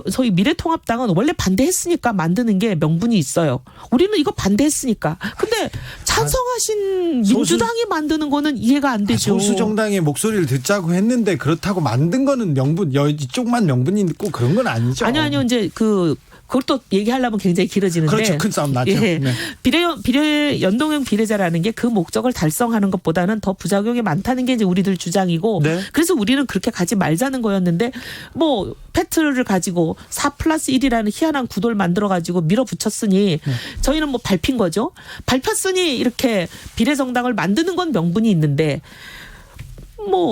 소위 미래통합당은 원래 반대했으니까 만드는 게 명분이 있어요. 우리는 이거 반대했으니까. 근데 찬성하신 민주당이 만드는 거는 이해가 안 되죠. 소수 정당의 목소리를 듣자고 했는데 그렇다고 만든 거는 이쪽만 명분이 있고 그런 건 아니죠. 아니요. 이제 그것도 얘기하려면 굉장히 길어지는데. 그렇죠. 큰 싸움 나죠. 예. 네. 연동형 비례제라는 게 그 목적을 달성하는 것보다는 더 부작용이 많다는 게 이제 우리들 주장이고. 네. 그래서 우리는 그렇게 가지 말자는 거였는데 팩트를 가지고 4+1이라는 희한한 구도를 만들어 가지고 밀어붙였으니 저희는 밟힌 거죠. 밟혔으니 이렇게 비례정당을 만드는 건 명분이 있는데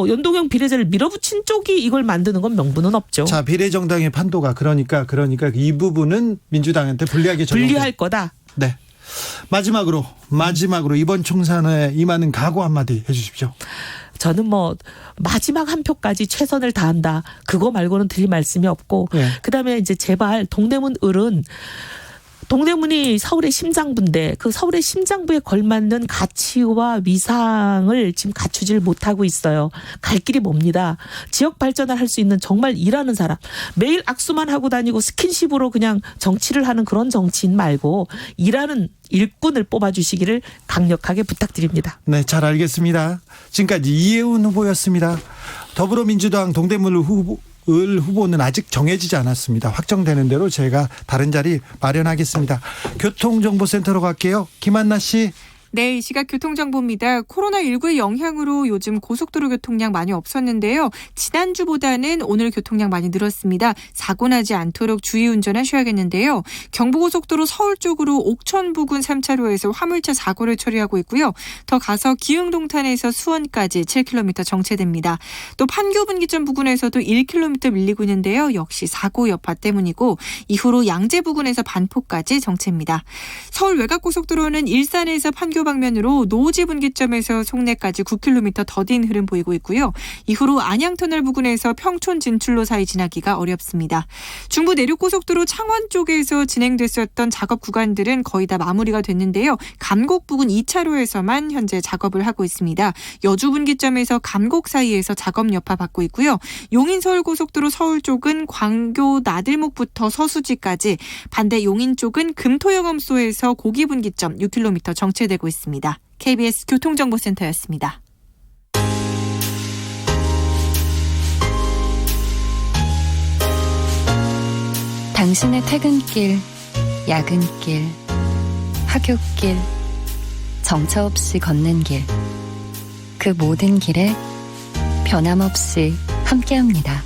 연동형 비례제를 밀어붙인 쪽이 이걸 만드는 건 명분은 없죠. 자, 비례정당의 판도가 그러니까 이 부분은 민주당한테 불리할 거다. 네. 마지막으로 이번 총선에 임하는 각오 한마디 해주십시오. 저는 마지막 한 표까지 최선을 다한다. 그거 말고는 드릴 말씀이 없고 네. 그다음에 이제 제발 동대문이 서울의 심장부인데 그 서울의 심장부에 걸맞는 가치와 위상을 지금 갖추질 못하고 있어요. 갈 길이 멉니다. 지역 발전을 할 수 있는 정말 일하는 사람. 매일 악수만 하고 다니고 스킨십으로 그냥 정치를 하는 그런 정치인 말고 일하는 일꾼을 뽑아주시기를 강력하게 부탁드립니다. 네, 잘 알겠습니다. 지금까지 이해훈 후보였습니다. 더불어민주당 동대문 후보는 아직 정해지지 않았습니다. 확정되는 대로 제가 다른 자리 마련하겠습니다. 교통정보센터로 갈게요. 김한나 씨. 네, 이 시각 교통정보입니다. 코로나19의 영향으로 요즘 고속도로 교통량 많이 없었는데요. 지난주보다는 오늘 교통량 많이 늘었습니다. 사고 나지 않도록 주의 운전하셔야겠는데요. 경부고속도로 서울 쪽으로 옥천 부근 3차로에서 화물차 사고를 처리하고 있고요. 더 가서 기흥동탄에서 수원까지 7km 정체됩니다. 또 판교분기점 부근에서도 1km 밀리고 있는데요. 역시 사고 여파 때문이고 이후로 양재 부근에서 반포까지 정체입니다. 서울 외곽고속도로는 일산에서 판교 방면으로 노지 분기점에서 송내까지 9km 더딘 흐름 보이고 있고요. 이후로 안양터널 부근에서 평촌 진출로 사이 지나기가 어렵습니다. 중부 내륙고속도로 창원 쪽에서 진행됐었던 작업 구간들은 거의 다 마무리가 됐는데요. 감곡 부근 2차로에서만 현재 작업을 하고 있습니다. 여주 분기점에서 감곡 사이에서 작업 여파 받고 있고요. 용인 서울고속도로 서울 쪽은 광교 나들목부터 서수지까지, 반대 용인 쪽은 금토영엄소에서 고기 분기점 6km 정체되고 있습니다. KBS 교통정보센터였습니다. 당신의 퇴근길, 야근길, 하굣길, 정처 없이 걷는 길, 그 모든 길에 변함없이 함께합니다.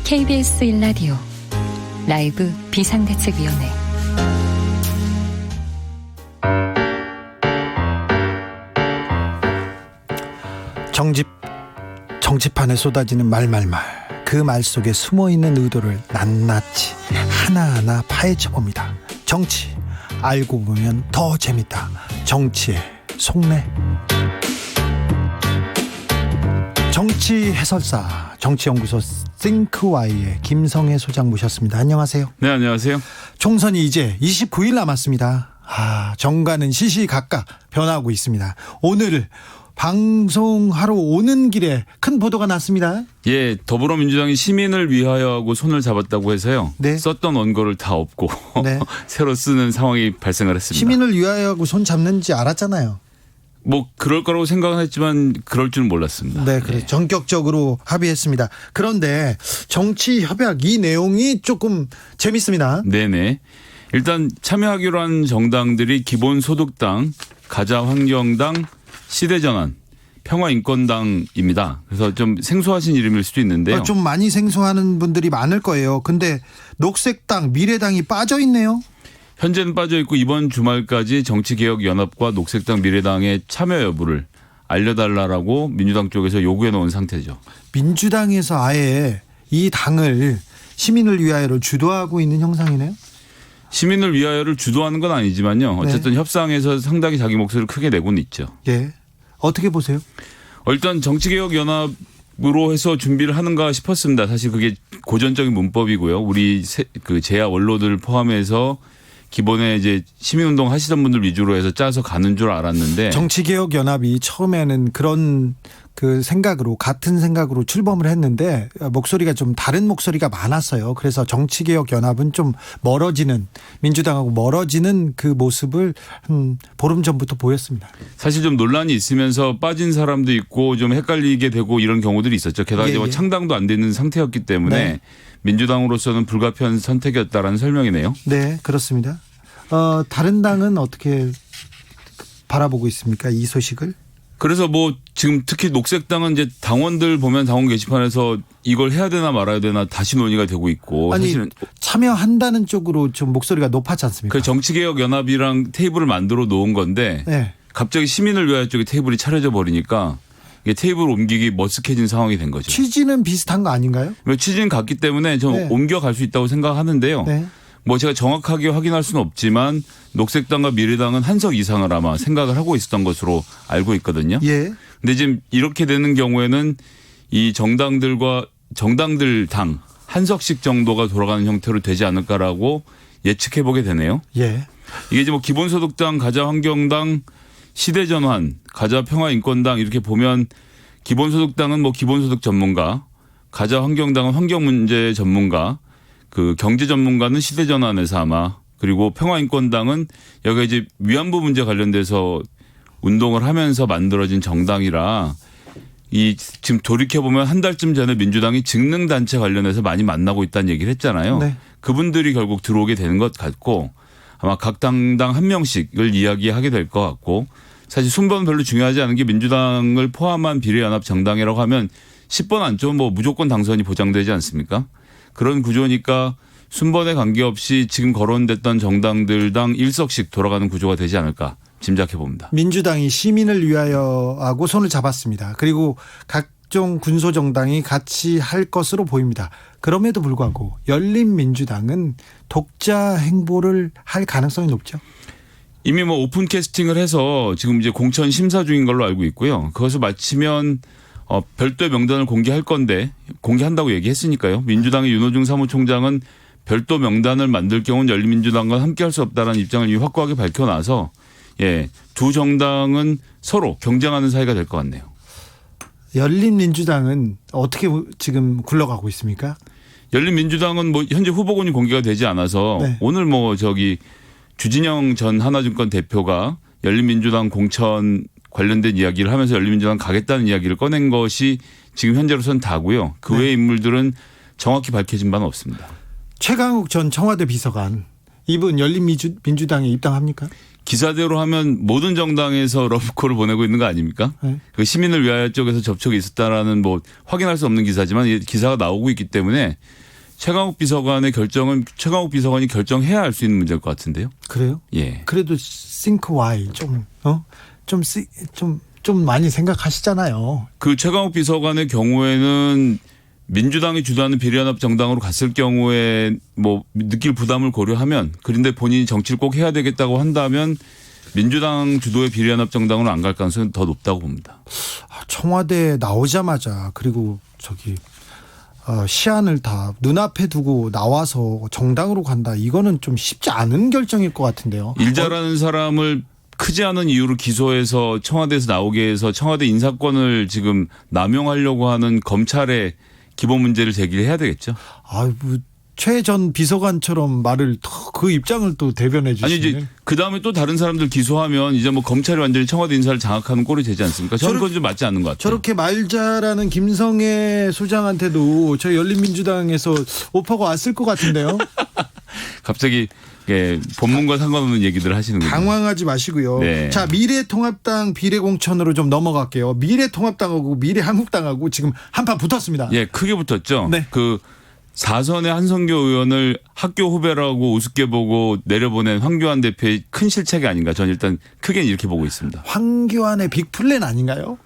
KBS 1라디오 라이브 비상대책위원회. 정치판에 쏟아지는 말말말, 그 말 속에 숨어있는 의도를 낱낱이 하나하나 파헤쳐봅니다. 정치 알고 보면 더 재밌다. 정치의 속내. 정치 해설사, 정치연구소 싱크와이의 김성애 소장 모셨습니다. 안녕하세요. 네, 안녕하세요. 총선이 이제 29일 남았습니다. 정가는 시시각각 변하고 있습니다. 오늘 방송하러 오는 길에 큰 보도가 났습니다. 예, 더불어민주당이 시민을 위하여 하고 손을 잡았다고 해서요. 네. 썼던 원고를 다 없고 네. 새로 쓰는 상황이 발생을 했습니다. 시민을 위하여 하고 손 잡는지 알았잖아요. 뭐 그럴 거라고 생각은 했지만 그럴 줄은 몰랐습니다. 네, 그래. 전격적으로 합의했습니다. 그런데 정치 협약 이 내용이 조금 재밌습니다. 네네. 일단 참여하기로 한 정당들이 기본소득당, 가자환경당, 시대전환, 평화인권당입니다. 그래서 좀 생소하신 이름일 수도 있는데요. 좀 많이 생소하는 분들이 많을 거예요. 근데 녹색당, 미래당이 빠져 있네요. 현재는 빠져 있고 이번 주말까지 정치개혁연합과 녹색당, 미래당의 참여 여부를 알려달라고 민주당 쪽에서 요구해 놓은 상태죠. 민주당에서 아예 이 당을 시민을 위하여를 주도하고 있는 형상이네요. 시민을 위하여를 주도하는 건 아니지만요. 어쨌든 네. 협상에서 상당히 자기 목소리를 크게 내고는 있죠. 예. 어떻게 보세요? 일단 정치개혁연합으로 해서 준비를 하는가 싶었습니다. 사실 그게 고전적인 문법이고요. 우리 그 제야 원로들 포함해서 기본에 이제 시민운동 하시던 분들 위주로 해서 짜서 가는 줄 알았는데, 정치개혁연합이 처음에는 그런 그 생각으로, 같은 생각으로 출범을 했는데 목소리가 좀 다른 목소리가 많았어요. 그래서 정치개혁연합은 좀 멀어지는, 민주당하고 멀어지는 그 모습을 보름 전부터 보였습니다. 사실 좀 논란이 있으면서 빠진 사람도 있고 좀 헷갈리게 되고 이런 경우들이 있었죠. 게다가 이제 창당도 안 되는 상태였기 때문에 네. 민주당으로서는 불가피한 선택이었다라는 설명이네요. 네, 그렇습니다. 다른 당은 어떻게 바라보고 있습니까? 이 소식을? 그래서 뭐 지금 특히 녹색당은 이제 당원들 보면 당원 게시판에서 이걸 해야 되나 말아야 되나 다시 논의가 되고 있고, 아니, 사실은 참여한다는 쪽으로 좀 목소리가 높았지 않습니까? 그 정치개혁연합이랑 테이블을 만들어 놓은 건데 네. 갑자기 시민을 위하여 쪽에 테이블이 차려져 버리니까 이게 테이블 옮기기 머쓱해진 상황이 된 거죠. 취지는 비슷한 거 아닌가요? 취지는 같기 때문에 좀 네. 옮겨갈 수 있다고 생각하는데요. 네. 뭐 제가 정확하게 확인할 수는 없지만 녹색당과 미래당은 한석 이상을 아마 생각을 하고 있었던 것으로 알고 있거든요. 예. 근데 지금 이렇게 되는 경우에는 이 정당들 당 한석씩 정도가 돌아가는 형태로 되지 않을까라고 예측해 보게 되네요. 예. 이게 이제 뭐 기본소득당, 가자환경당, 시대전환, 가자평화인권당 이렇게 보면 기본소득당은 뭐 기본소득 전문가, 가자환경당은 환경문제 전문가, 그 경제 전문가는 시대전환에서 아마, 그리고 평화인권당은 여기가 이제 위안부 문제 관련돼서 운동을 하면서 만들어진 정당이라 이 지금 돌이켜보면 한 달쯤 전에 민주당이 직능단체 관련해서 많이 만나고 있다는 얘기를 했잖아요. 네. 그분들이 결국 들어오게 되는 것 같고, 아마 각 당당 한 명씩을 이야기하게 될 것 같고 사실 순번은 별로 중요하지 않은 게 민주당을 포함한 비례연합 정당이라고 하면 10번 안쪽은 뭐 무조건 당선이 보장되지 않습니까? 그런 구조니까 순번에 관계없이 지금 거론됐던 정당들당 1석씩 돌아가는 구조가 되지 않을까 짐작해 봅니다. 민주당이 시민을 위하여 하고 손을 잡았습니다. 그리고 각종 군소정당이 같이 할 것으로 보입니다. 그럼에도 불구하고 열린민주당은 독자 행보를 할 가능성이 높죠. 이미 뭐 오픈 캐스팅을 해서 지금 이제 공천 심사 중인 걸로 알고 있고요. 그것을 마치면 별도의 명단을 공개할 건데 공개한다고 얘기했으니까요. 민주당의 윤호중 사무총장은 별도 명단을 만들 경우는 열린민주당과 함께할 수 없다는 입장을 이미 확고하게 밝혀놔서 두 정당은 서로 경쟁하는 사이가 될 것 같네요. 열린민주당은 어떻게 지금 굴러가고 있습니까? 열린민주당은 뭐 현재 후보군이 공개가 되지 않아서 네. 오늘 뭐 주진영 전 하나증권 대표가 열린민주당 공천 관련된 이야기를 하면서 열린민주당 가겠다는 이야기를 꺼낸 것이 지금 현재로선 다고요. 그 외의 인물들은 정확히 밝혀진 바는 없습니다. 최강욱 전 청와대 비서관 이분 열린민주당에 입당합니까? 기사대로 하면 모든 정당에서 러브콜을 보내고 있는 거 아닙니까? 네. 그 시민을 위하여 쪽에서 접촉이 있었다라는 뭐 확인할 수 없는 기사지만 기사가 나오고 있기 때문에 최강욱 비서관의 결정은 최강욱 비서관이 결정해야 할 수 있는 문제일 것 같은데요. 그래요? 예. 그래도 think why 좀 많이 생각하시잖아요. 그 최강욱 비서관의 경우에는 민주당이 주도하는 비례연합 정당으로 갔을 경우에 뭐 느낄 부담을 고려하면 그런데 본인이 정치를 꼭 해야 되겠다고 한다면 민주당 주도의 비례연합 정당으로 안 갈 가능성은 더 높다고 봅니다. 청와대 나오자마자 그리고 시안을 다 눈앞에 두고 나와서 정당으로 간다. 이거는 좀 쉽지 않은 결정일 것 같은데요. 일 잘하는 사람을 크지 않은 이유로 기소해서 청와대에서 나오게 해서 청와대 인사권을 지금 남용하려고 하는 검찰의 기본 문제를 제기해야 되겠죠. 최 전 비서관처럼 그 입장을 또 대변해 주시네. 아니 이제 그 다음에 또 다른 사람들 기소하면 이제 뭐 검찰이 완전히 청와대 인사를 장악하는 꼴이 되지 않습니까? 저는 그건 좀 맞지 않는 것 같아요. 저렇게 말 잘하는 김성애 소장한테도 저희 열린민주당에서 오퍼가 왔을 것 같은데요. 갑자기 본문과 상관없는 얘기들 하시는군요. 당황하지 마시고요. 네. 자, 미래통합당 비례공천으로 좀 넘어갈게요. 미래통합당하고 미래한국당하고 지금 한판 붙었습니다. 예, 크게 붙었죠. 네. 그 4선의 한성교 의원을 학교 후배라고 우습게 보고 내려보낸 황교안 대표의 큰 실책이 아닌가. 저는 일단 크게 이렇게 보고 있습니다. 황교안의 빅플랜 아닌가요?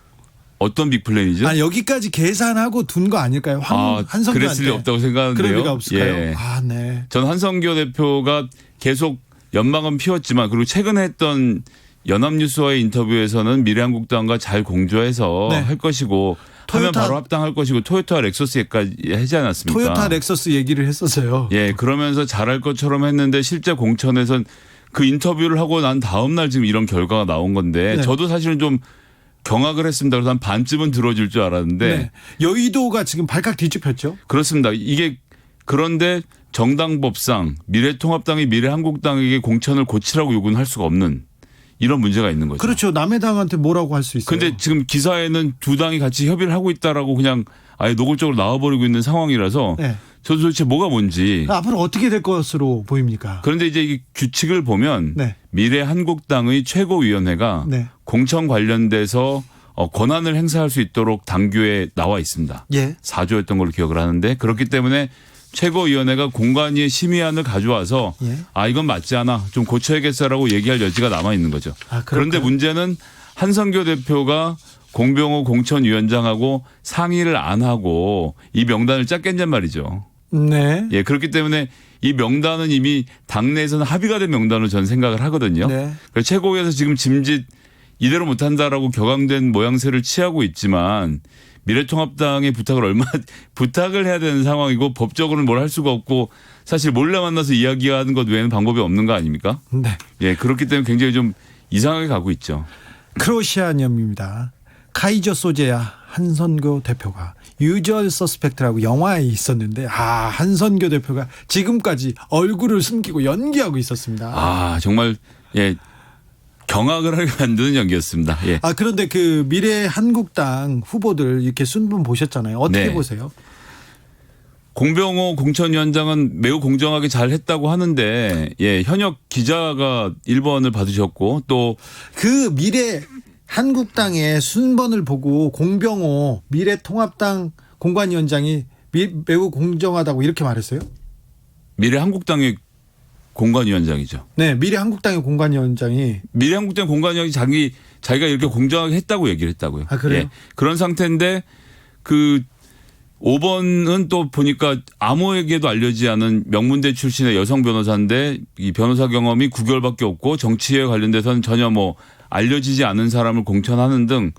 어떤 빅플랜이죠? 아니, 여기까지 계산하고 둔 거 아닐까요? 한성교한테. 그랬을 리 없다고 생각하는데요. 그럴 리가 없을까요? 예. 네. 전 한성교 대표가 계속 연막은 피웠지만 그리고 최근에 했던 연합뉴스와의 인터뷰에서는 미래한국당과 잘 공조해서 네. 할 것이고 하면 바로 합당할 것이고 토요타 렉서스까지 하지 않았습니까? 토요타 렉서스 얘기를 했었어요. 예, 그러면서 잘할 것처럼 했는데 실제 공천에선 그 인터뷰를 하고 난 다음 날 지금 이런 결과가 나온 건데 네. 저도 사실은 좀 경악을 했습니다. 그래서 한 반쯤은 들어줄 줄 알았는데 네. 여의도가 지금 발칵 뒤집혔죠. 그렇습니다. 이게 그런데 정당법상 미래통합당이 미래한국당에게 공천을 고치라고 요구는 할 수가 없는 이런 문제가 있는 거죠. 그렇죠. 남의 당한테 뭐라고 할 수 있어요. 그런데 지금 기사에는 두 당이 같이 협의를 하고 있다라고 그냥 아예 노골적으로 나와버리고 있는 상황이라서 네. 저도 도대체 뭐가 뭔지. 앞으로 어떻게 될 것으로 보입니까? 그런데 이제 이 규칙을 보면 네. 미래한국당의 최고위원회가 네. 공천 관련돼서 권한을 행사할 수 있도록 당규에 나와 있습니다. 예. 4조였던 걸로 기억을 하는데 그렇기 때문에 최고위원회가 공관위의 심의안을 가져와서 예. 이건 맞지 않아 좀 고쳐야겠어라고 얘기할 여지가 남아 있는 거죠. 그런데 문제는 한성교 대표가 공병호 공천위원장하고 상의를 안 하고 이 명단을 짰겠냔 말이죠. 네. 예, 그렇기 때문에 이 명단은 이미 당내에서는 합의가 된 명단으로 저는 생각을 하거든요. 네. 그래서 최고위에서 지금 짐짓 이대로 못한다라고 격앙된 모양새를 취하고 있지만 미래통합당의 부탁을 해야 되는 상황이고 법적으로는 뭘 할 수가 없고 사실 몰래 만나서 이야기하는 것 외에는 방법이 없는 거 아닙니까? 네. 예, 그렇기 때문에 굉장히 좀 이상하게 가고 있죠. 크로시아념입니다. 카이저 소재야 한선교 대표가 유저얼 서스펙트라고 영화에 있었는데 한선교 대표가 지금까지 얼굴을 숨기고 연기하고 있었습니다. 정말 예. 경악을 하게 만드는 연기였습니다. 예. 그런데 그 미래 한국당 후보들 이렇게 순분 보셨잖아요. 어떻게 네. 보세요? 공병호 공천위원장은 매우 공정하게 잘 했다고 하는데 예, 현역 기자가 1번을 받으셨고 또 그 미래 한국당의 순번을 보고 공병호 미래통합당 공관위원장이 매우 공정하다고 이렇게 말했어요? 미래한국당의 공관위원장이죠. 네, 미래한국당의 공관위원장이 미래한국당 공관위원장이 자기가 이렇게 공정하게 했다고 얘기를 했다고요. 아, 그래요? 예, 그런 상태인데 그 5번은 또 보니까 아무에게도 알려지지 않은 명문대 출신의 여성 변호사인데 이 변호사 경험이 9개월밖에 없고 정치에 관련돼서는 전혀 뭐 알려지지 않은 사람을 공천하는 등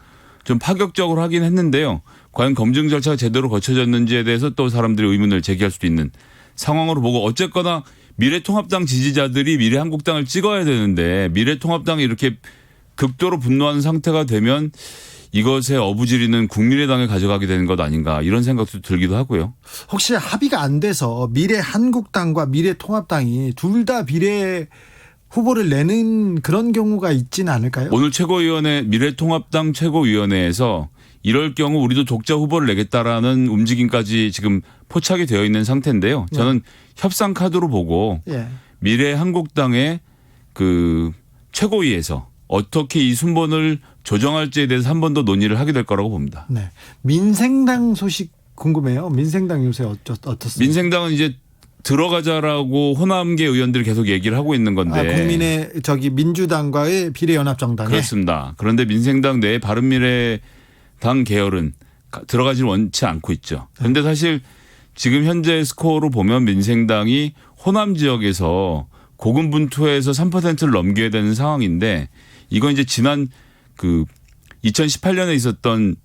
좀 파격적으로 하긴 했는데요. 과연 검증 절차가 제대로 거쳐졌는지에 대해서 또 사람들이 의문을 제기할 수도 있는 상황으로 보고 어쨌거나 미래통합당 지지자들이 미래한국당을 찍어야 되는데 미래통합당이 이렇게 극도로 분노하는 상태가 되면 이것의 어부지리는 국민의당에 가져가게 되는 것 아닌가 이런 생각도 들기도 하고요. 혹시 합의가 안 돼서 미래한국당과 미래통합당이 둘 다 비례 후보를 내는 그런 경우가 있지는 않을까요? 오늘 최고위원회 미래통합당 최고위원회에서 이럴 경우 우리도 독자 후보를 내겠다라는 움직임까지 지금 포착이 되어 있는 상태인데요. 저는 협상 카드로 보고 예. 미래한국당의 그 최고위에서 어떻게 이 순번을 조정할지에 대해서 한 번 더 논의를 하게 될 거라고 봅니다. 네. 민생당 소식 궁금해요. 민생당 요새 어떻습니까? 민생당은 이제 들어가자라고 호남계 의원들이 계속 얘기를 하고 있는 건데. 국민의 민주당과의 비례연합정당에. 그렇습니다. 그런데 민생당 내에 바른미래당 계열은 들어가질 원치 않고 있죠. 그런데 사실 지금 현재 스코어로 보면 민생당이 호남 지역에서 고군분투해서 3%를 넘겨야 되는 상황인데 이건 이제 지난 그 2018년에 있었던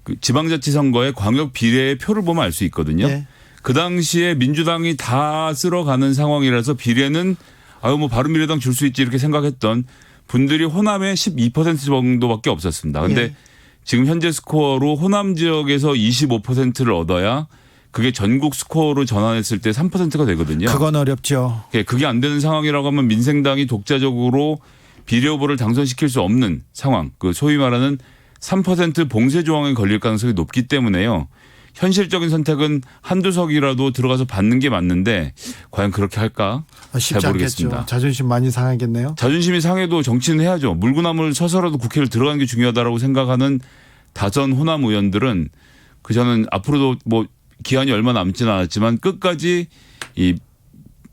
그 지방자치 선거의 광역 비례의 표를 보면 알 수 있거든요. 네. 그 당시에 민주당이 다 쓸어가는 상황이라서 비례는 뭐 바른미래당 줄 수 있지 이렇게 생각했던 분들이 호남에 12% 정도밖에 없었습니다. 그런데 예. 지금 현재 스코어로 호남 지역에서 25%를 얻어야 그게 전국 스코어로 전환했을 때 3%가 되거든요. 그건 어렵죠. 그게 안 되는 상황이라고 하면 민생당이 독자적으로 비례 후보를 당선시킬 수 없는 상황. 그 소위 말하는 3% 봉쇄 조항에 걸릴 가능성이 높기 때문에요. 현실적인 선택은 한두 석이라도 들어가서 받는 게 맞는데 과연 그렇게 할까? 쉽지 잘 모르겠습니다. 않겠죠. 자존심 많이 상하겠네요. 자존심이 상해도 정치는 해야죠. 물구나무를 서서라도 국회를 들어가는 게 중요하다라고 생각하는 다선 호남 의원들은 저는 앞으로도 뭐 기한이 얼마 남지는 않았지만 끝까지 이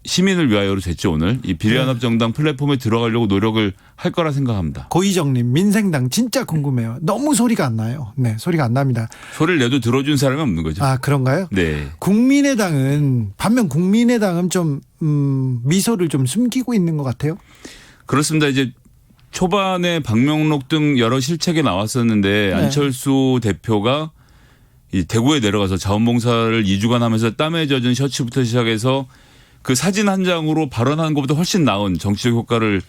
시민을 위하여로 됐죠 오늘. 이 비례연합정당 플랫폼에 들어가려고 노력을 할 거라 생각합니다. 고희정님 민생당 진짜 궁금해요. 너무 소리가 안 나요. 네, 소리가 안 납니다. 소리를 내도 들어준 사람이 없는 거죠. 아, 그런가요? 네. 반면 국민의당은 좀 미소를 좀 숨기고 있는 것 같아요. 그렇습니다. 이제 초반에 박명록 등 여러 실책이 나왔었는데 안철수 대표가 이 대구에 내려가서 자원봉사를 2주간 하면서 땀에 젖은 셔츠부터 시작해서 그 사진 한 장으로 발언하는 것보다 훨씬 나은 정치적 효과를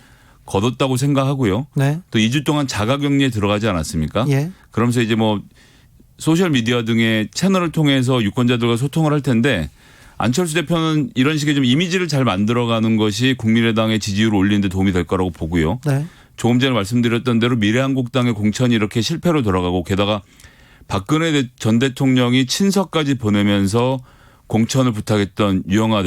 거뒀다고 생각하고요. 네. 또 2주 동안 자가격리에 들어가지 않았습니까? 예. 그러면서 이제 뭐 소셜미디어 등의 채널을 통해서 유권자들과 소통을 할 텐데 안철수 대표는 이런 식의 좀 이미지를 잘 만들어가는 것이 국민의당의 지지율을 올리는 데 도움이 될 거라고 보고요. 네. 조금 전에 말씀드렸던 대로 미래한국당의 공천이 이렇게 실패로 돌아가고 게다가 박근혜 전 대통령이 친서까지 보내면서 공천을 부탁했던 유영하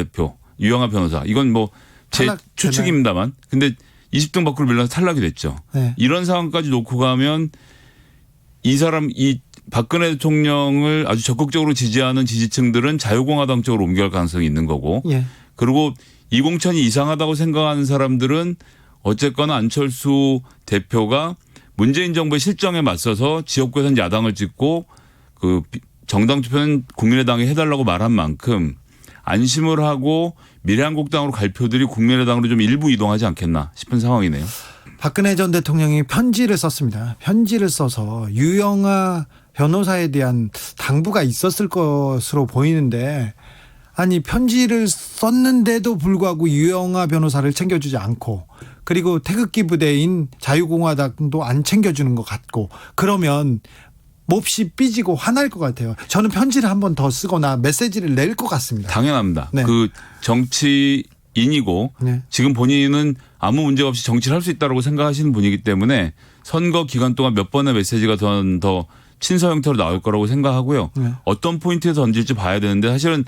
변호사. 이건 뭐 제 추측입니다만. 근데 20등 밖으로 밀려서 탈락이 됐죠. 네. 이런 상황까지 놓고 가면 이 박근혜 대통령을 아주 적극적으로 지지하는 지지층들은 자유공화당 쪽으로 옮겨갈 가능성이 있는 거고. 예. 그리고 이 공천이 이상하다고 생각하는 사람들은 어쨌거나 안철수 대표가 문재인 정부의 실정에 맞서서 지역구에서는 야당을 찍고 그 정당 투표는 국민의당에 해달라고 말한 만큼 안심을 하고 미래한국당으로 갈 표들이 국민의당으로 좀 일부 이동하지 않겠나 싶은 상황이네요. 박근혜 전 대통령이 편지를 썼습니다. 편지를 써서 유영하 변호사에 대한 당부가 있었을 것으로 보이는데 아니 편지를 썼는데도 불구하고 유영하 변호사를 챙겨주지 않고 그리고 태극기 부대인 자유공화당도 안 챙겨주는 것 같고 그러면 몹시 삐지고 화날 것 같아요. 저는 편지를 한 번 더 쓰거나 메시지를 낼 것 같습니다. 당연합니다. 네. 그 정치인이고 네. 지금 본인은 아무 문제가 없이 정치를 할 수 있다고 생각하시는 분이기 때문에 선거 기간 동안 몇 번의 메시지가 더 친서 형태로 나올 거라고 생각하고요. 네. 어떤 포인트에 던질지 봐야 되는데 사실은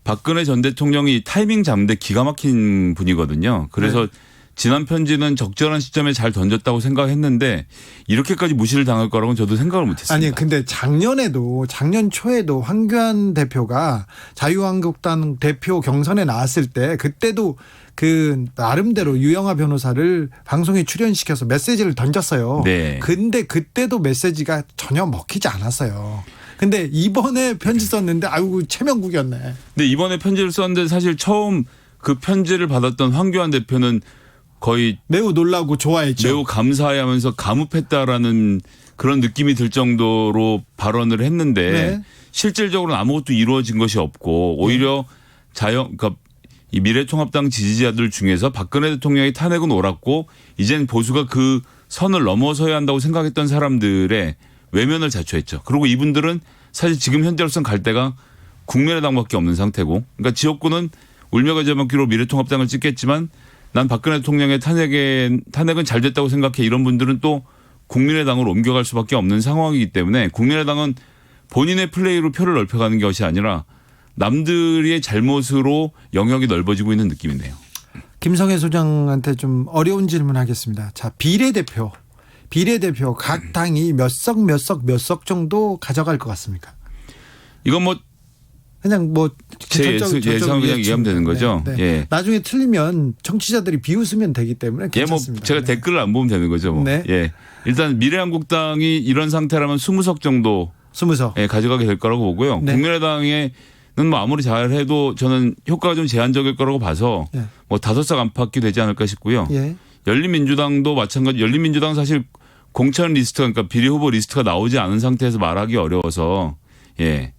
박근혜 전 대통령이 타이밍 잡는데 기가 막힌 분이거든요. 그래서 지난 편지는 적절한 시점에 잘 던졌다고 생각했는데 이렇게까지 무시를 당할 거라고는 저도 생각을 못했습니다. 아니 근데 작년 초에도 황교안 대표가 자유한국당 대표 경선에 나왔을 때 그때도 그 나름대로 유영하 변호사를 방송에 출연시켜서 메시지를 던졌어요. 네. 근데 그때도 메시지가 전혀 먹히지 않았어요. 근데 이번에 편지 썼는데 아이고 체면국이었네. 근데 이번에 편지를 썼는데 사실 처음 그 편지를 받았던 황교안 대표는 거의 매우 놀라고 좋아했죠. 매우 감사해하면서 감up했다라는 그런 느낌이 들 정도로 발언을 했는데 네. 실질적으로는 아무것도 이루어진 것이 없고 오히려 그러니까 이 미래통합당 지지자들 중에서 박근혜 대통령의 탄핵은 옳았고 이젠 보수가 그 선을 넘어서야 한다고 생각했던 사람들의 외면을 자초했죠. 그리고 이분들은 사실 지금 현재로서는 갈 데가 국민의당밖에 없는 상태고, 그러니까 지역구는 울며 겨자 먹기로 미래통합당을 찍겠지만 난 박근혜 대통령의 탄핵은 잘 됐다고 생각해 이런 분들은 또 국민의당으로 옮겨갈 수밖에 없는 상황이기 때문에 국민의당은 본인의 플레이로 표를 넓혀가는 것이 아니라 남들의 잘못으로 영역이 넓어지고 있는 느낌이네요. 김성애 소장한테 좀 어려운 질문 하겠습니다. 자, 비례대표 각 당이 몇 석 정도 가져갈 것 같습니까? 이건 뭐 그냥 뭐 제 예상 그냥 얘기하면 되는 거죠. 네, 네. 예. 나중에 틀리면 청취자들이 비웃으면 되기 때문에 예, 괜찮습니다. 뭐 제가 네. 댓글을 안 보면 되는 거죠. 뭐. 네. 예. 일단 미래한국당이 이런 상태라면 20석 정도 20석. 예, 가져가게 될 거라고 보고요. 네. 국민의당에는 뭐 아무리 잘해도 저는 효과가 좀 제한적일 거라고 봐서 예. 뭐 5석 안팎이 되지 않을까 싶고요. 예. 열린민주당도 마찬가지. 열린민주당 사실 공천 리스트가 그러니까 비례 후보 리스트가 나오지 않은 상태에서 말하기 어려워서 예.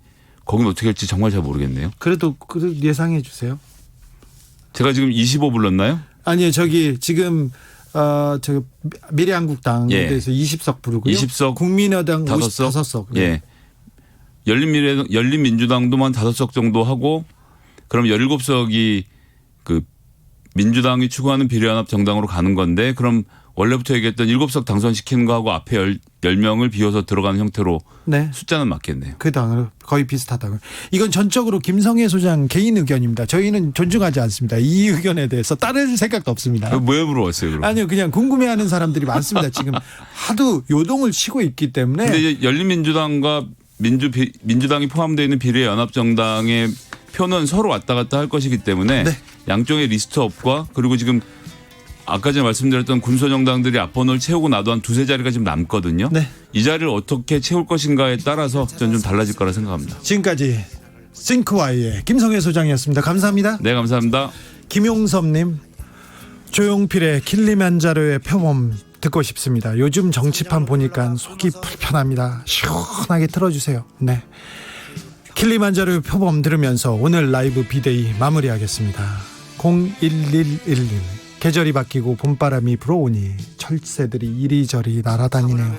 거긴 어떻게 할지 정말 잘 모르겠네요. 그래도 예상해 주세요. 제가 지금 25 불렀나요? 아니요, 저기 지금 저 미래한국당에 예. 대해서 20석 부르고요. 20석, 국민의당 5석. 55석. 예. 열린민주당도만 5석 정도 하고 그럼 17석이 그 민주당이 추구하는 비례연합 정당으로 가는 건데 그럼 원래부터 얘기했던 7석 당선시키는 거하고 앞에 10명을 비워서 들어가는 형태로 네. 숫자는 맞겠네요. 그 당으로 거의 비슷하다고. 이건 전적으로 김성애 소장 개인 의견입니다. 저희는 존중하지 않습니다. 이 의견에 대해서 따를 생각도 없습니다. 왜 물어봤어요, 그럼? 아니요, 그냥 궁금해하는 사람들이 많습니다. 지금 하도 요동을 치고 있기 때문에. 근데 이제 열린민주당과 민주당이 포함되어 있는 비례연합정당의 표는 서로 왔다 갔다 할 것이기 때문에 네. 양쪽의 리스트업과 그리고 지금 아까 전에 말씀드렸던 군소정당들이 앞번호를 채우고 나도 한 2-3자리가 지금 남거든요. 네. 이 자리를 어떻게 채울 것인가에 따라서 저는 좀 달라질 거라 생각합니다. 지금까지 싱크와이의 김성애 소장이었습니다. 감사합니다. 네, 감사합니다. 김용섭님, 조용필의 킬리만자로의 표범 듣고 싶습니다. 요즘 정치판 보니까 속이 불편합니다. 시원하게 틀어주세요. 네. 킬리만자로의 표범 들으면서 오늘 라이브 비데이 마무리하겠습니다. 0111님, 계절이 바뀌고 봄바람이 불어오니 철새들이 이리저리 날아다니네요.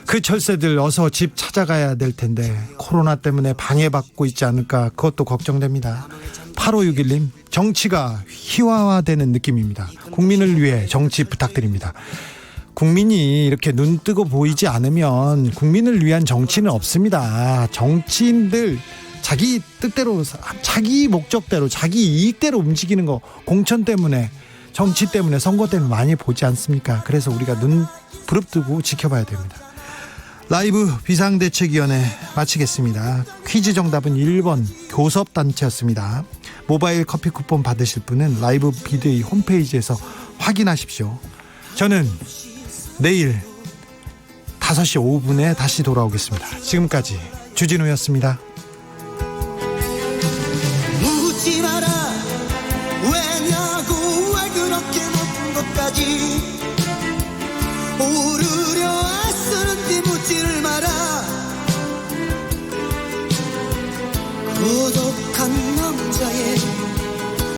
그 철새들 어서 집 찾아가야 될 텐데 코로나 때문에 방해받고 있지 않을까 그것도 걱정됩니다. 8561님, 정치가 희화화되는 느낌입니다. 국민을 위해 정치 부탁드립니다. 국민이 이렇게 눈 뜨고 보이지 않으면 국민을 위한 정치는 없습니다. 정치인들 자기 뜻대로 자기 목적대로 자기 이익대로 움직이는 거 공천 때문에 정치 때문에 선거 때문에 많이 보지 않습니까? 그래서 우리가 눈 부릅뜨고 지켜봐야 됩니다. 라이브 비상대책위원회 마치겠습니다. 퀴즈 정답은 1번 교섭단체였습니다. 모바일 커피 쿠폰 받으실 분은 라이브 비데이 홈페이지에서 확인하십시오. 저는 내일 5시 5분에 다시 돌아오겠습니다. 지금까지 주진우였습니다. 묻지 마라 왜냐고 왜 그렇게 높은 것까지